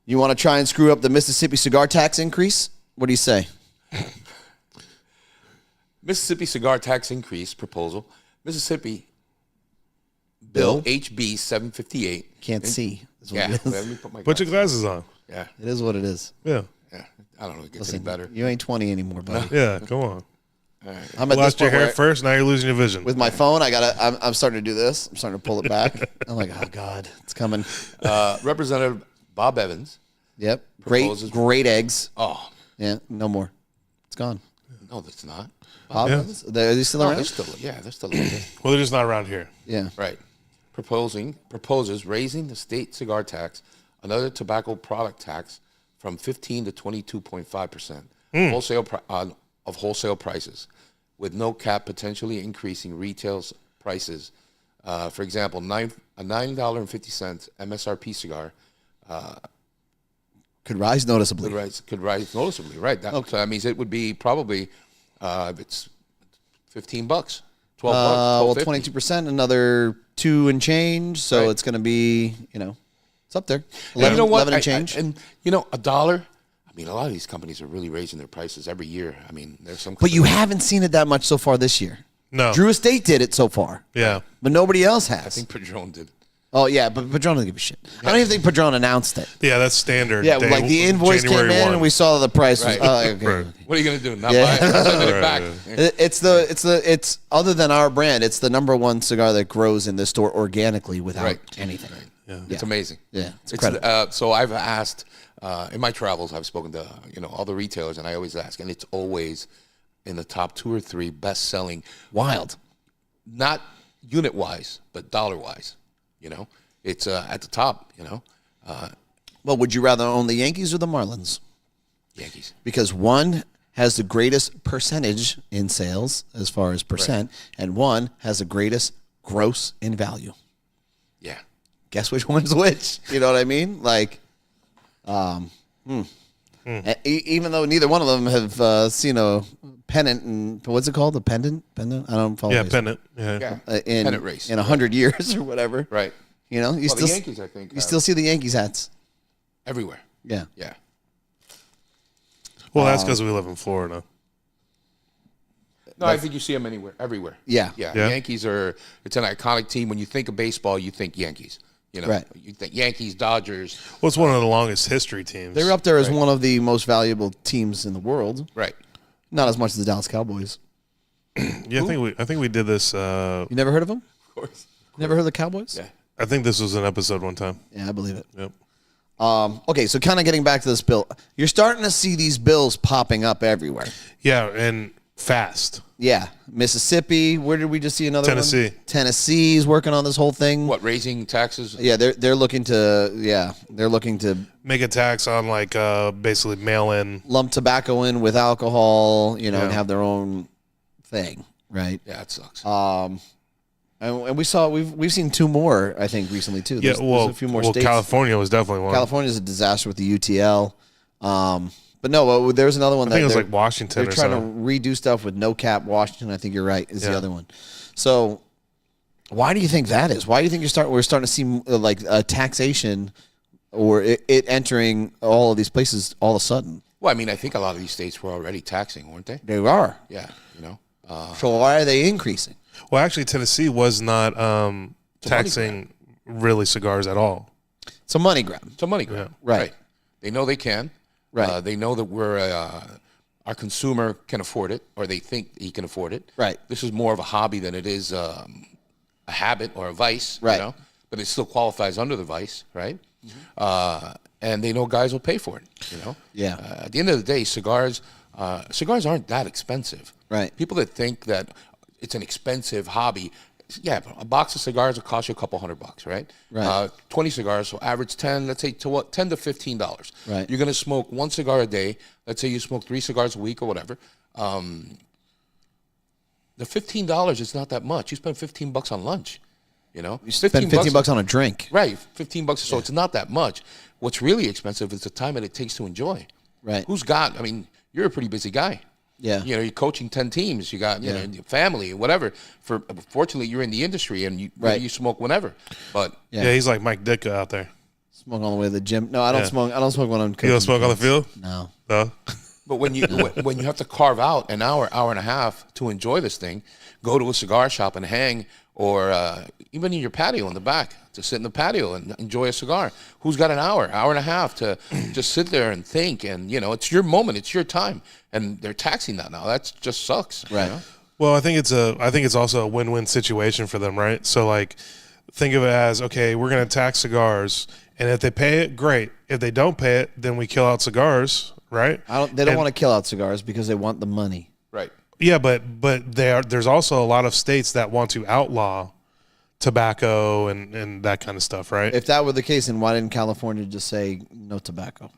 you want to try and screw up the Mississippi cigar tax increase? What do you say? Mississippi cigar tax increase proposal. Mississippi Bill HB 758. Can't see. Yeah. Let me put your glasses on. Yeah. It is what it is. Yeah. Yeah. I don't know. It gets any better. You ain't 20 anymore, buddy. Yeah, come on. All right. I'm at Lost this your point hair first, now you're losing your vision. with my phone. I'm starting to do this. I'm starting to pull it back. I'm like, oh God, it's coming. Representative Bob Evans. Yep. Proposes- Great eggs. Oh, Yeah. No more. It's gone. no, that's not. Bob Yeah. Evans? Are they still No, around? they're still there. Well, they're just not around here. Yeah. Right. Proposes raising the state cigar tax, another tobacco product tax, from 15 to 22.5% of wholesale prices, with no cap, potentially increasing retail prices. For example, a $9.50 MSRP cigar Could rise noticeably. could rise noticeably. Right. So that means it would be probably if it's $15, $12. Well, $12.50. 22%, another 2 and change. So it's going to be, it's up there. 11, And you know what? 11 and change. And $1. I mean, a lot of these companies are really raising their prices every year. I mean, there's some. But you haven't seen it that much so far this year. No. Drew Estate did it so far. Yeah. But nobody else has. I think Padron did. Oh, yeah, but Padron doesn't give a shit. I don't even think Padron announced it. Yeah, that's standard. Yeah, like the invoice January came in 1. and we saw the price was. Right. Okay. Right. What are you going to do? Not Yeah. buy it? Send it back. It's other than our brand, it's the number one cigar that grows in this store organically without anything. Yeah. It's amazing. Yeah, it's incredible. So I've asked in my travels. I've spoken to all the retailers, and I always ask, and it's always in the top 2 or 3 best selling. Wild. Not unit wise, but dollar wise. It's at the top. Well, would you rather own the Yankees or the Marlins? Yankees. Because one has the greatest percentage in sales as far as percent, and one has the greatest gross in value. Yeah. Guess which one's which? You know what I mean? Like, even though neither one of them have seen a pennant, and what's it called? A pendant? Pendant? I don't follow. Yeah, pennant. Yeah. In Pennant race. in 100 years or whatever. Right. You know, you Well, still the Yankees, I think, you still see the Yankees hats. everywhere. Yeah. Yeah. Well, that's because we live in Florida. No, I think you see them everywhere. Yeah. Yeah. Yeah. Yankees it's an iconic team. When you think of baseball, you think Yankees. Right. You think Yankees, Dodgers. Well, it's one of the longest history teams. They're up there as one of the most valuable teams in the world. Right. Not as much as the Dallas Cowboys. Yeah, I think we did this. You never heard of them? Of course. Never heard of the Cowboys? Yeah. I think this was an episode one time. Yeah, I believe it. Yep. Okay, so kind of getting back to this bill. You're starting to see these bills popping up everywhere. Yeah, and fast. Yeah, Mississippi. Where did we just see another Tennessee. one? Tennessee's working on this whole thing. What, raising taxes? Yeah, they're looking to Make a tax on like basically mail in. lump tobacco in with alcohol, and have their own thing, right? Yeah, it sucks. And we've seen two more, I think, recently too. There's a few more states. California was definitely one. California's a disaster with the UTL. But no, there's another one. I think it was like Washington. They're trying to redo stuff with no cap. Washington, I think you're right, is the other one. So, why do you think that is? Why do you think we're starting to see like a taxation or it entering all of these places all of a sudden? Well, I mean, I think a lot of these states were already taxing, weren't they? They are. Yeah, So why are they increasing? Well, actually, Tennessee was not taxing really cigars at all. It's a money grab. It's a money grab. Yeah. Right. They know they can. Right. They know that our consumer can afford it, or they think he can afford it. Right. This is more of a hobby than it is a habit or a vice. Right. But it still qualifies under the vice, right? Mm-hmm. And they know guys will pay for it. Yeah. At the end of the day, cigars aren't that expensive. Right. People that think that it's an expensive hobby. Yeah, a box of cigars will cost you a couple $100, right? Right. 20 cigars will average 10, let's say $10 to $15. Right. You're going to smoke one cigar a day. Let's say you smoke 3 cigars a week or whatever. The $15 is not that much. You spend $15 on lunch. You spend $15 on a drink. Right, $15. So it's not that much. What's really expensive is the time that it takes to enjoy. Right. I mean, you're a pretty busy guy. Yeah. You're coaching 10 teams. You got, your family, whatever. Fortunately, you're in the industry and you smoke whenever. But yeah, he's like Mike Ditka out there. Smoke on the way to the gym. No, I don't smoke. I don't smoke when I'm coaching. You don't smoke on the field? No. But when you have to carve out an hour and a half to enjoy this thing, go to a cigar shop and hang, or even in your patio in the back, to sit in the patio and enjoy a cigar. Who's got an hour and a half to just sit there and think? And it's your moment, it's your time, and they're taxing that now. That just sucks, right? Well, I think it's also a win-win situation for them, right? So like, think of it as, okay, we're going to tax cigars, and if they pay it, great. If they don't pay it, then we kill out cigars, right? They don't want to kill out cigars because they want the money. Right. Yeah, but there's also a lot of states that want to outlaw tobacco and that kind of stuff, right? If that were the case, then why didn't California just say no tobacco,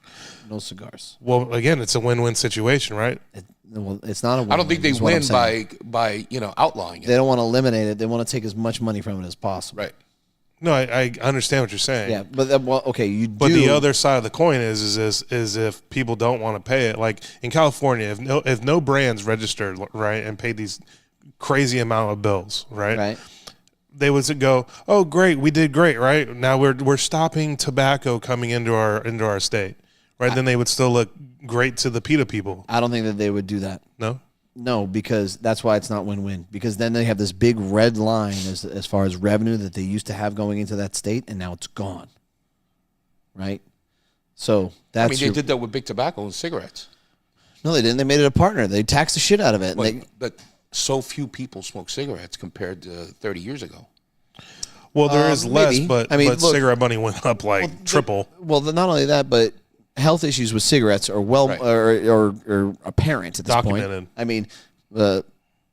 no cigars? Well, again, it's a win-win situation, right? It's not a win-win. I don't think they win by outlawing it. They don't want to eliminate it. They want to take as much money from it as possible. Right. No, I understand what you're saying. Yeah, but okay, But the other side of the coin is if people don't want to pay it, like in California, if no brands registered, right, and paid these crazy amount of bills, right, they would go, oh great, we did great, right? Now we're stopping tobacco coming into our state, right? Then they would still look great to the PETA people. I don't think that they would do that. No, because that's why it's not win-win. Because then they have this big red line as far as revenue that they used to have going into that state, and now it's gone. Right? So that's. they did that with big tobacco and cigarettes. No, they didn't. They made it a partner. They taxed the shit out of it. But so few people smoke cigarettes compared to 30 years ago. Well, there is less, maybe. but look, cigarette money went up triple. Not only that, but health issues with cigarettes are are apparent at this Documented. point.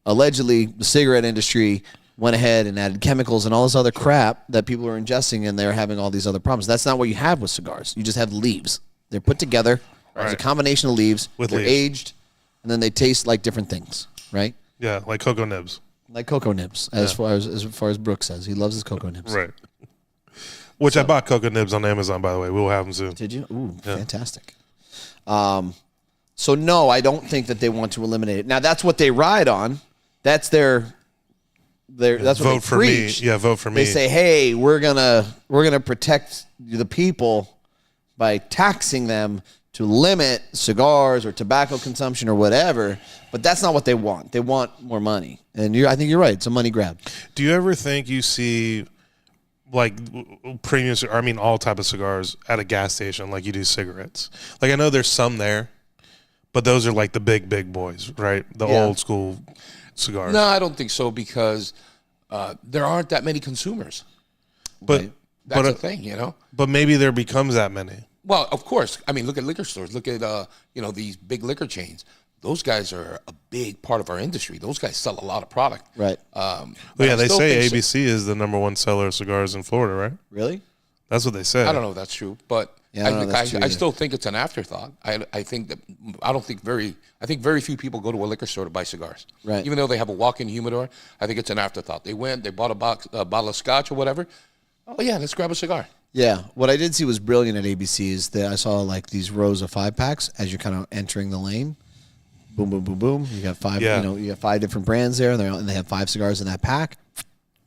Allegedly, the cigarette industry went ahead and added chemicals and all this other crap that people are ingesting, and they're having all these other problems. That's not what you have with cigars. You just have leaves. They're put together. There's a combination of leaves. They're aged, and then they taste like different things, right? Yeah, like cocoa nibs. Like cocoa nibs, as far as Brooks says. He loves his cocoa nibs. Right. Which I bought cocoa nibs on Amazon, by the way. We'll have them soon. Did you? Ooh, fantastic. So no, I don't think that they want to eliminate it. Now that's what they ride on. That's their that's what vote they for preach. me. Yeah, vote for me. They say, hey, we're gonna protect the people by taxing them to limit cigars or tobacco consumption or whatever. But that's not what they want. They want more money. And I think you're right. It's a money grab. Do you ever think you see like premium, all type of cigars at a gas station like you do cigarettes? Like I know there's some there, but those are like the big boys, right? The old school cigars. No, I don't think so because there aren't that many consumers. But that's the thing, But maybe there becomes that many. Well, of course. Look at liquor stores. Look at these big liquor chains. those guys are a big part of our industry. Those guys sell a lot of product. Right. Well, yeah, they say ABC is the #1 seller of cigars in Florida, right? Really? That's what they say. I don't know if that's true, but Yeah, I don't know if that's true I either. still think it's an afterthought. I think very few people go to a liquor store to buy cigars. Right. Even though they have a walk-in humidor, I think it's an afterthought. They went, they bought a bottle of scotch or whatever. Oh yeah, let's grab a cigar. Yeah. What I did see was brilliant at ABC is that I saw like these rows of 5-packs as you're kind of entering the lane. Boom, boom, boom, boom. You got 5. Yeah. You know, you got 5 different brands there, and they have 5 cigars in that pack.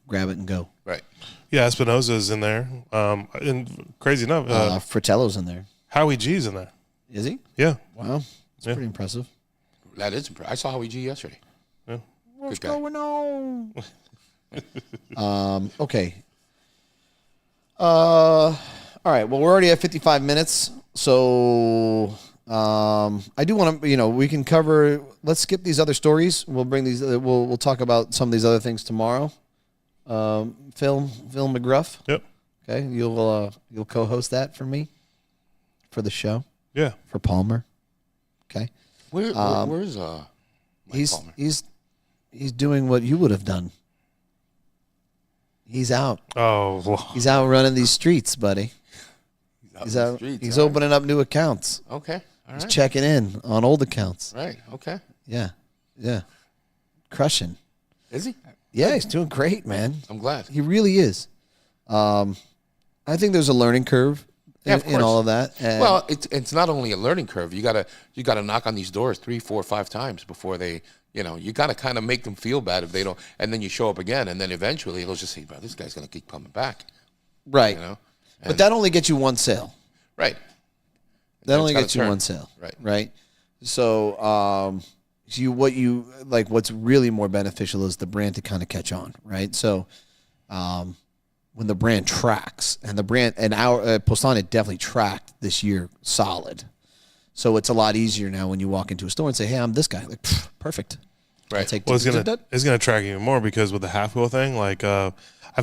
Grab it and go. Right. Yeah, Espinosa's in there. And crazy enough, Fratello's in there. Howie G's in there. Is he? Yeah. Wow. That's pretty impressive. That is impressive. I saw Howie G yesterday. Yeah. What's going on? Okay. All right. Well, we're already at 55 minutes, so I do want to. We can cover. Let's skip these other stories. We'll bring these. We'll talk about some of these other things tomorrow. Phil McGruff. Yep. Okay, you'll co-host that for me for the show Yeah. for Palmer. Okay. Where's Mike Palmer? He's doing what you would have done. He's out. Oh, well, He's out running these streets, buddy. He's out in the streets, He's all right. opening up new accounts. Okay. All He's right. checking in on old accounts. Right. Okay. Yeah. Crushing. Is he? Yeah, he's doing great, man. I'm glad. He really is. I think there's a learning curve Yeah, of in course. all of that. And Well, it's not only a learning curve. You gotta knock on these doors 3, 4, 5 times before they. You gotta kind of make them feel bad if they don't, and then you show up again, and then eventually they'll just say, "Bro, this guy's gonna keep coming back." right. You know. But that only gets you one sale. Right. That only It's gotta gets you turn. one sale. Right. Right. So, what's really more beneficial is the brand to kind of catch on. Right. So, when the brand tracks and our Postana definitely tracked this year solid. So it's a lot easier now when you walk into a store and say, "Hey, I'm this guy." Like, perfect. Right. I'll take well, it's two. gonna track even more because with the half wheel thing, like I've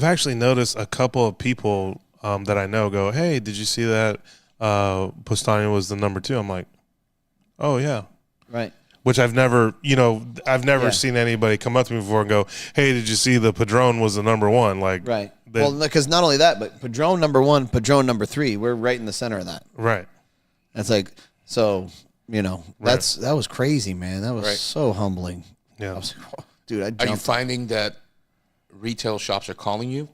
actually noticed a couple of people that I know go, "Hey, did you see that Postania was the #2?" I'm like, "Oh yeah," Right. which I've never Yeah. seen anybody come up to me before and go, "Hey, did you see the Padron was the #1?" Like, Right. Well, because not only that, but Padron #1, Padron #3, we're right in the center of that. right. That's like, so, that was crazy, man. That was Right. so humbling. Yeah. I was like, "Whoa, dude, I Are you jumped." finding that retail shops are calling you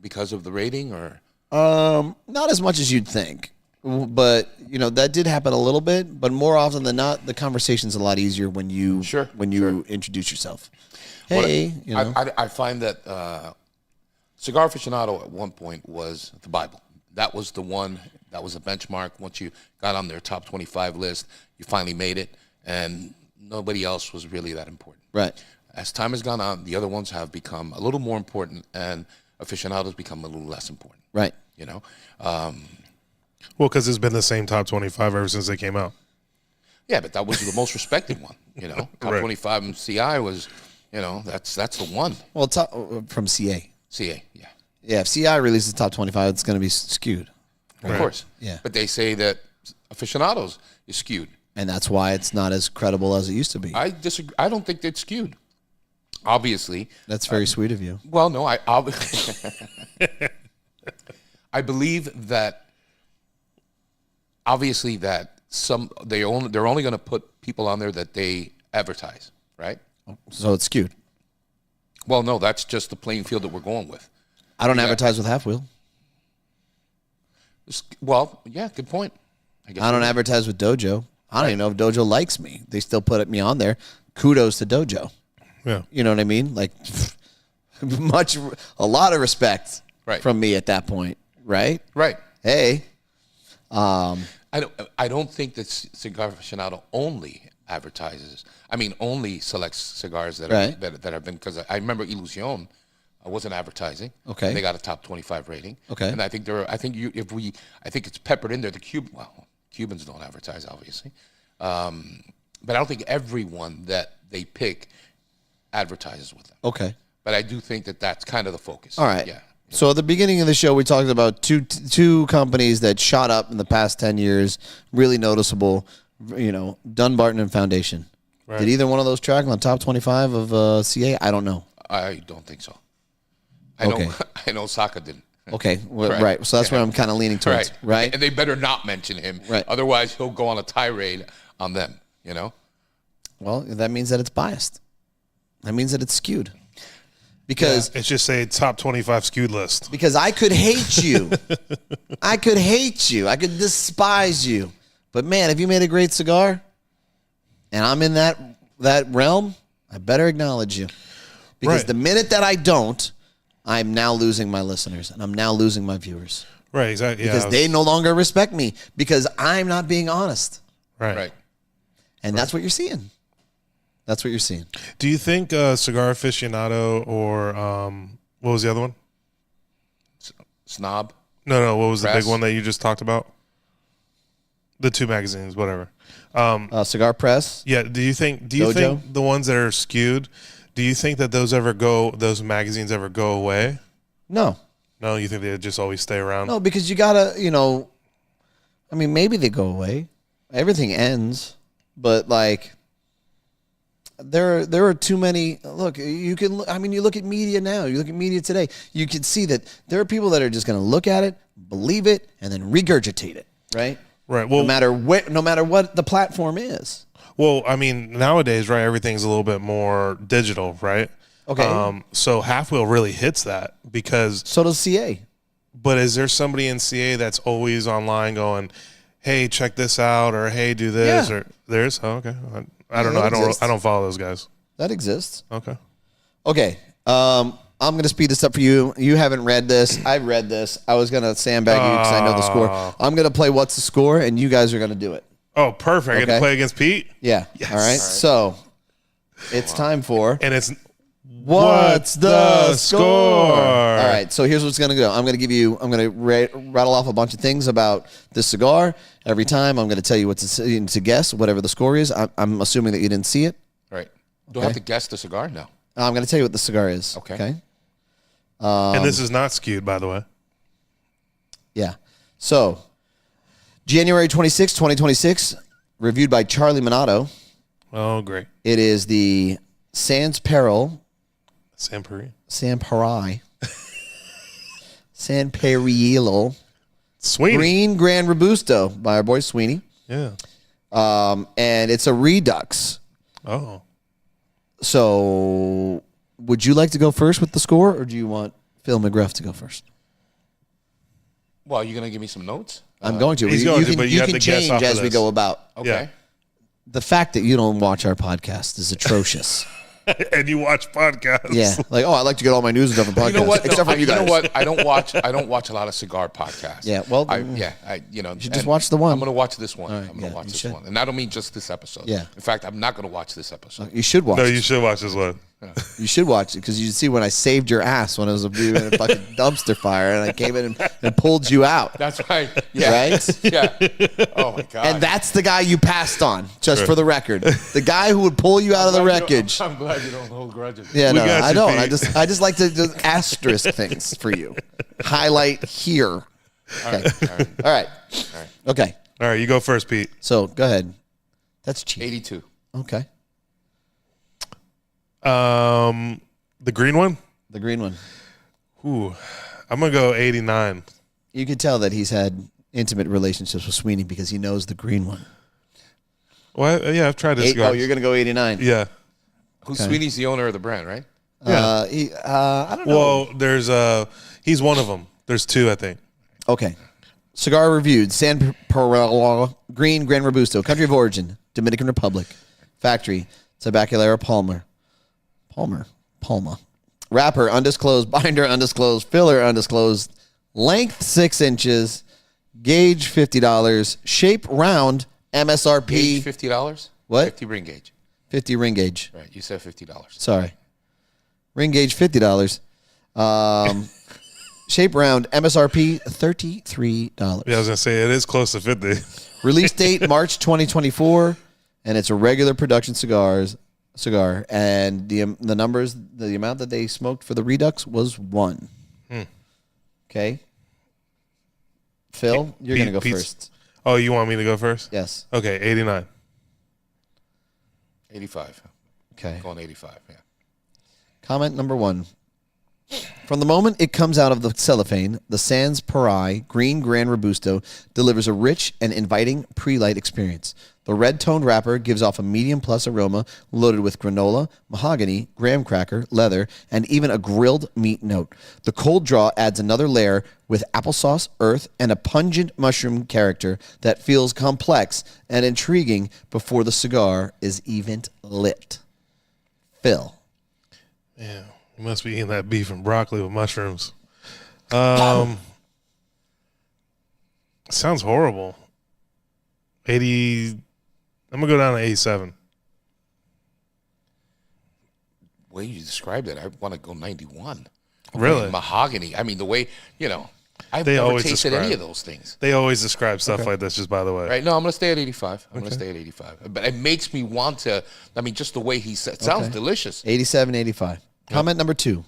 because of the rating, or Not as much as you'd think. But, that did happen a little bit, but more often than not, the conversation's a lot easier when you Sure, introduce yourself. What Hey, I find that Cigar Aficionado at one point was the Bible. That was the one. That was a benchmark. Once you got on their top 25 list, you finally made it, and nobody else was really that important. right. As time has gone on, the other ones have become a little more important, and Aficionados become a little less important. Right. Well, because it's been the same top 25 ever since they came out. Yeah, but that was the most respected one. Top Right. 25 in CI was, that's the one. Well, from CA. CA, yeah. Yeah, if CI releases top 25, it's going to be skewed. Of course. Yeah. But they say that Aficionados is skewed. And that's why it's not as credible as it used to be. I disagree. I don't think it's skewed. Obviously. That's very sweet of you. Well, no, I believe that obviously that they're only going to put people on there that they advertise, right? So it's skewed. Well, no, that's just the playing field that we're going with. I don't advertise with Half Wheel. Well, yeah, good point. I guess I don't you're right. advertise with Dojo. I don't even know if Dojo likes me. They still put me on there. Kudos to Dojo. Yeah. You know what I mean? Like, a lot of respect Right. from me at that point, right? Right. Hey, I don't think that Cigar Aficionado only advertises. I mean, only selects cigars that Right. that have been, because I remember Ilusion wasn't advertising. Okay. And they got a top 25 rating. Okay. And I think I think it's peppered in there. Cubans don't advertise, obviously, but I don't think everyone that they pick advertises with them. okay. But I do think that that's kind of the focus. All right. Yeah. So at the beginning of the show, we talked about two companies that shot up in the past 10 years, really noticeable, Dunbarton and Foundation. Right. Did either one of those track on the top 25 of CA? I don't know. I don't think so. Okay. I know Saka didn't. Okay, right. So that's where I'm kind of leaning towards, right? And they better not mention him. Right. Otherwise, he'll go on a tirade on them, you know? Well, that means that it's biased. That means that it's skewed. Because It's just a top 25 skewed list. Because I could hate you. I could hate you. I could despise you. But man, if you made a great cigar and I'm in that realm, I better acknowledge you. Because the minute that I don't, I'm now losing my listeners and I'm now losing my viewers. Right, exactly. Because they no longer respect me because I'm not being honest. Right. And that's what you're seeing. That's what you're seeing. Do you think Cigar Aficionado or what was the other one? Snob. No. What was Press. the big one that you just talked about? The two magazines, whatever. Cigar Press. Yeah. Do you think the ones that are skewed? Do you think that those magazines ever go away? No. No, you think they just always stay around? No, because you gotta, I mean, maybe they go away. Everything ends, but like, there are too many. Look, you look at media now. You look at media today. You can see that there are people that are just going to look at it, believe it, and then regurgitate it. Right. Right. Well, no matter what the platform is. Well, I mean, nowadays, right, everything's a little bit more digital, right? Okay. So Half Wheel really hits that because. So does CA. But is there somebody in CA that's always online going, "Hey, check this out," or "Hey, do this," or there's? Oh, okay. I don't know. I don't follow those guys. That exists. Okay. Okay. I'm going to speed this up for you. You haven't read this. I've read this. I was going to sandbag you because I know the score. I'm going to play What's the Score, and you guys are going to do it. Oh, perfect. I get to play against Pete? Yeah. Yes. All right. So it's time for And it's What's the Score? All All right. So here's what's going to go. I'm going to rattle off a bunch of things about this cigar. Every time I'm going to tell you what to guess, whatever the score is. I'm assuming that you didn't see it. Right. Do I have to guess the cigar? No. I'm going to tell you what the cigar is. Okay. and this is not skewed, by the way. Yeah. So January 26, 2026, reviewed by Charlie Minato. Oh, great. It is the Sans Peril. Samperi. Samparai. San Periello. Sweeney. Green Grand Robusto by our boy Sweeney. Yeah. And it's a Redux. Oh. So would you like to go first with the score, or do you want Phil McGruff to go first? Well, you're going to give me some notes? I'm going to. He's You going to, can, but you you have can to guess change off of as we this. go about. Okay. Yeah. The fact that you don't watch our podcast is atrocious. And you watch podcasts. Yeah, like I like to get all my news and stuff from podcasts. You know what? Except for you guys. know what? I don't watch a lot of cigar podcasts. Yeah, well, you should just watch the one. I'm going to watch this one. right, I'm going to watch you this should. one, and I don't mean just this episode. Yeah. In fact, I'm not going to watch this episode. You should watch. No, it. you should watch this one. You should watch it because you see when I saved your ass when I was in a fucking dumpster fire and I came in and pulled you out. That's right. Yeah. Right? Yeah. Oh my god. And that's the guy you passed on, just for the record. The guy who would pull you out of the wreckage. I'm glad you don't hold grudges. Yeah, no, got I you, don't. Pete. I just like to do asterisk things for you. Highlight here. Okay. All right. Okay. All right, you go first, Pete. So go ahead. That's cheap. 82. Okay. The green one? The green one. Ooh, I'm going to go 89. You can tell that he's had intimate relationships with Sweeney because he knows the green one. Well, yeah, I've tried this. Oh, you're going to go 89. Yeah. Sweeney's the owner of the brand, right? I don't know. Well, there's he's one of them. There's two, I think. Okay. Cigar reviewed. San Perello, Green Grand Robusto. Country of origin, Dominican Republic. Factory, Tabacalera Palma. Wrapper, undisclosed. Binder, undisclosed. Filler, undisclosed. Length, 6 inches. Gauge, $50. Shape, round. MSRP. Gauge $50. What? 50 ring gauge. 50 ring gauge. Right. You said $50. Sorry. Ring gauge, $50. Shape round, MSRP, $33. Yeah, I was going to say, it is close to 50. Release date, March 2024. And it's a regular production cigar. And the numbers, the amount that they smoked for the Redux was 1. Okay. Phil, you're going to go Pete's- first. Oh, you want me to go first? Yes. Okay, 89. 85. Okay. Going 85, yeah. Comment number 1. From the moment it comes out of the cellophane, the Sans Parai Green Gran Robusto delivers a rich and inviting pre-light experience. The red-toned wrapper gives off a medium-plus aroma loaded with granola, mahogany, graham cracker, leather, and even a grilled meat note. The cold draw adds another layer with applesauce, earth, and a pungent mushroom character that feels complex and intriguing before the cigar is even lit. Phil. Yeah. You must be eating that beef and broccoli with mushrooms. Sounds horrible. 80. I'm going to go down to 87. The way you described it, I want to go 91. Really? Mahogany. I mean, the way, I've never tasted any of those things. They always describe stuff like this, just by the way. Right? No, I'm going to stay at 85. I'm going to stay at 85. But it makes me want to, just the way he said it sounds delicious. 87, 85. Comment number 2.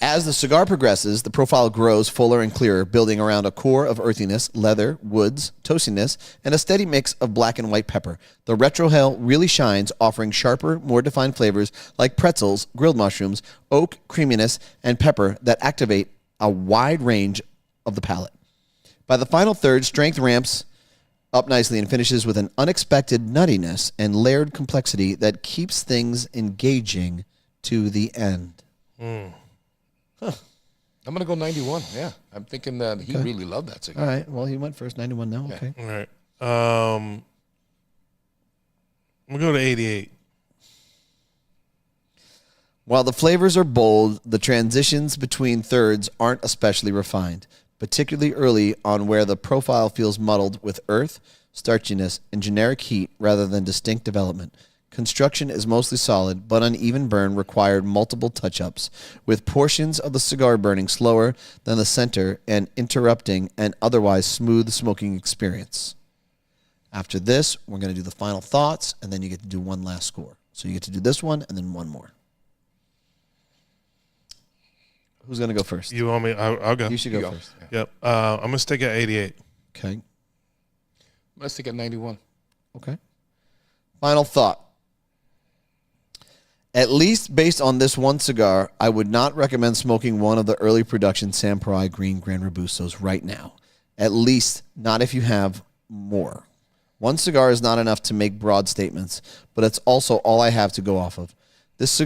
As the cigar progresses, the profile grows fuller and clearer, building around a core of earthiness, leather, woods, toastiness, and a steady mix of black and white pepper. The retrohale really shines, offering sharper, more defined flavors like pretzels, grilled mushrooms, oak, creaminess, and pepper that activate a wide range of the palate. By the final third, strength ramps up nicely and finishes with an unexpected nuttiness and layered complexity that keeps things engaging to the end. I'm going to go 91. Yeah. I'm thinking that he really loved that cigar. All right. Well, he went first. 91 now. Okay. All right. I'm going to go to 88. While the flavors are bold, the transitions between thirds aren't especially refined, particularly early on where the profile feels muddled with earth, starchiness, and generic heat rather than distinct development. Construction is mostly solid, but uneven burn required multiple touch-ups, with portions of the cigar burning slower than the center and interrupting an otherwise smooth smoking experience. After this, we're going to do the final thoughts, and then you get to do one last score. So you get to do this one and then one more. Who's going to go first? You want me? I'll go. You should go first. Yeah. Yep. I'm going to stick at 88. Okay. I'm going to stick at 91. Okay. Final thought. At least based on this one cigar, I would not recommend smoking one of the early production Samurai Green Gran Robustos right now. At least not if you have more. One cigar is not enough to make broad statements, but it's also all I have to go off of. This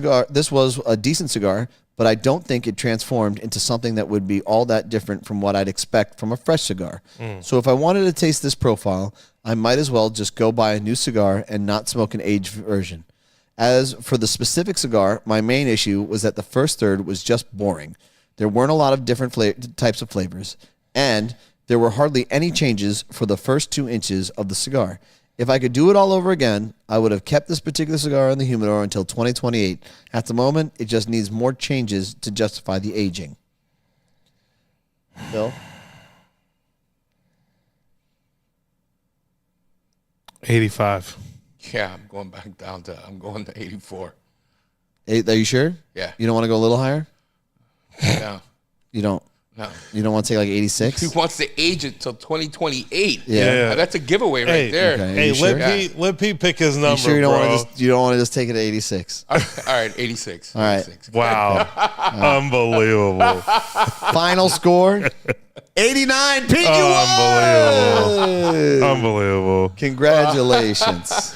was a decent cigar, but I don't think it transformed into something that would be all that different from what I'd expect from a fresh cigar. So if I wanted to taste this profile, I might as well just go buy a new cigar and not smoke an aged version. As for the specific cigar, my main issue was that the first third was just boring. There weren't a lot of different types of flavors, and there were hardly any changes for the first 2 inches of the cigar. If I could do it all over again, I would have kept this particular cigar in the humidor until 2028. At the moment, it just needs more changes to justify the aging. Bill? 85. Yeah, I'm going back down to, I'm going to 84. Are you sure? Yeah. You don't want to go a little higher? No. You don't? No. You don't want to take like 86? He wants to age it till 2028. Yeah. That's a giveaway right there. Okay. Hey, sure? let Pete pick his number, You sure you don't bro. want to just take it to 86? All right, 86. All right. 86. Wow. Unbelievable. Final score? 89. Pete, you won! Unbelievable. Congratulations.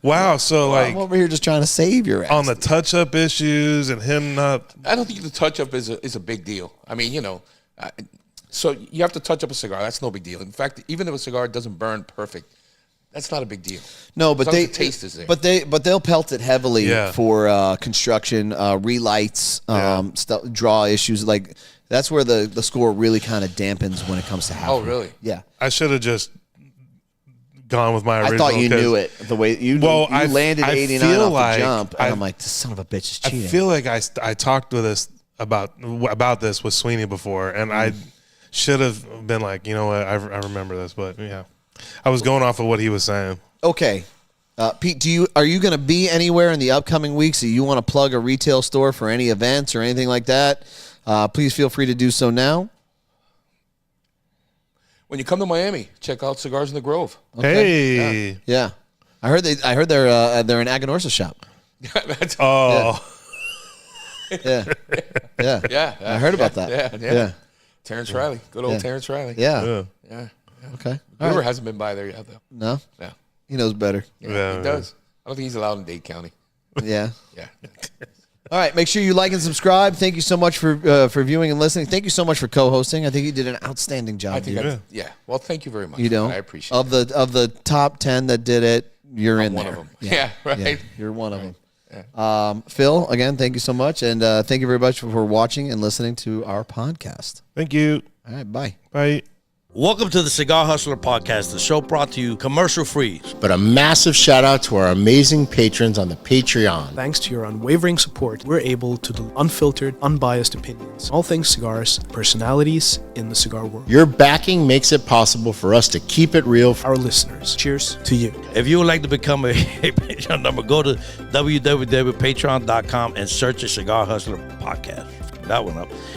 Wow. So, I'm over here just trying to save your ass. on the touch-up issues and him not... I don't think the touch-up is a big deal. I mean, so you have to touch up a cigar. That's no big deal. In fact, even if a cigar doesn't burn perfect, that's not a big deal. No, but as long as the taste is there. But they'll pelt it heavily Yeah. for construction, relights, draw issues. Like that's where the score really kind of dampens when it comes to half. Oh, really? Yeah. I should have just gone with my original. I thought you knew it the way you landed 89 feel off like the jump, and I'm like, this son of a bitch is cheating. I feel like I talked with this about this with Sweeney before, and I should have been like, you know what, I remember this, but yeah, I was going off of what he was saying. Okay. Pete, are you going to be anywhere in the upcoming weeks? Do you want to plug a retail store for any events or anything like that? Please feel free to do so now. When you come to Miami, check out Cigars in the Grove. Okay. Yeah. I heard they're an Aganorsa shop. That's, Yeah. yeah. I heard about that. Yeah. Terrence Riley. Good old Terrence Riley. Yeah. Okay. Brewer hasn't been by there yet, though. No? No. He knows better. Yeah, he does. I don't think he's allowed in Dade County. Yeah. Yeah. All right. Make sure you like and subscribe. Thank you so much for viewing and listening. Thank you so much for co-hosting. I think you did an outstanding job. I think Well, thank you very much. You know, I appreciate it. Of the top 10 that did it, you're in one there. of them. Yeah, right. Yeah, you're one of them. Phil, again, thank you so much. And thank you very much for watching and listening to our podcast. Thank you. All right. Bye. Bye. Welcome to the Cigar Hustler Podcast, the show brought to you commercial free. But a massive shout out to our amazing patrons on the Patreon. Thanks to your unwavering support, we're able to do unfiltered, unbiased opinions. All things cigars, personalities in the cigar world. Your backing makes it possible for us to keep it real. Our listeners, cheers to you. If you would like to become a Patreon member, go to www.patreon.com and search the Cigar Hustler Podcast. That one up.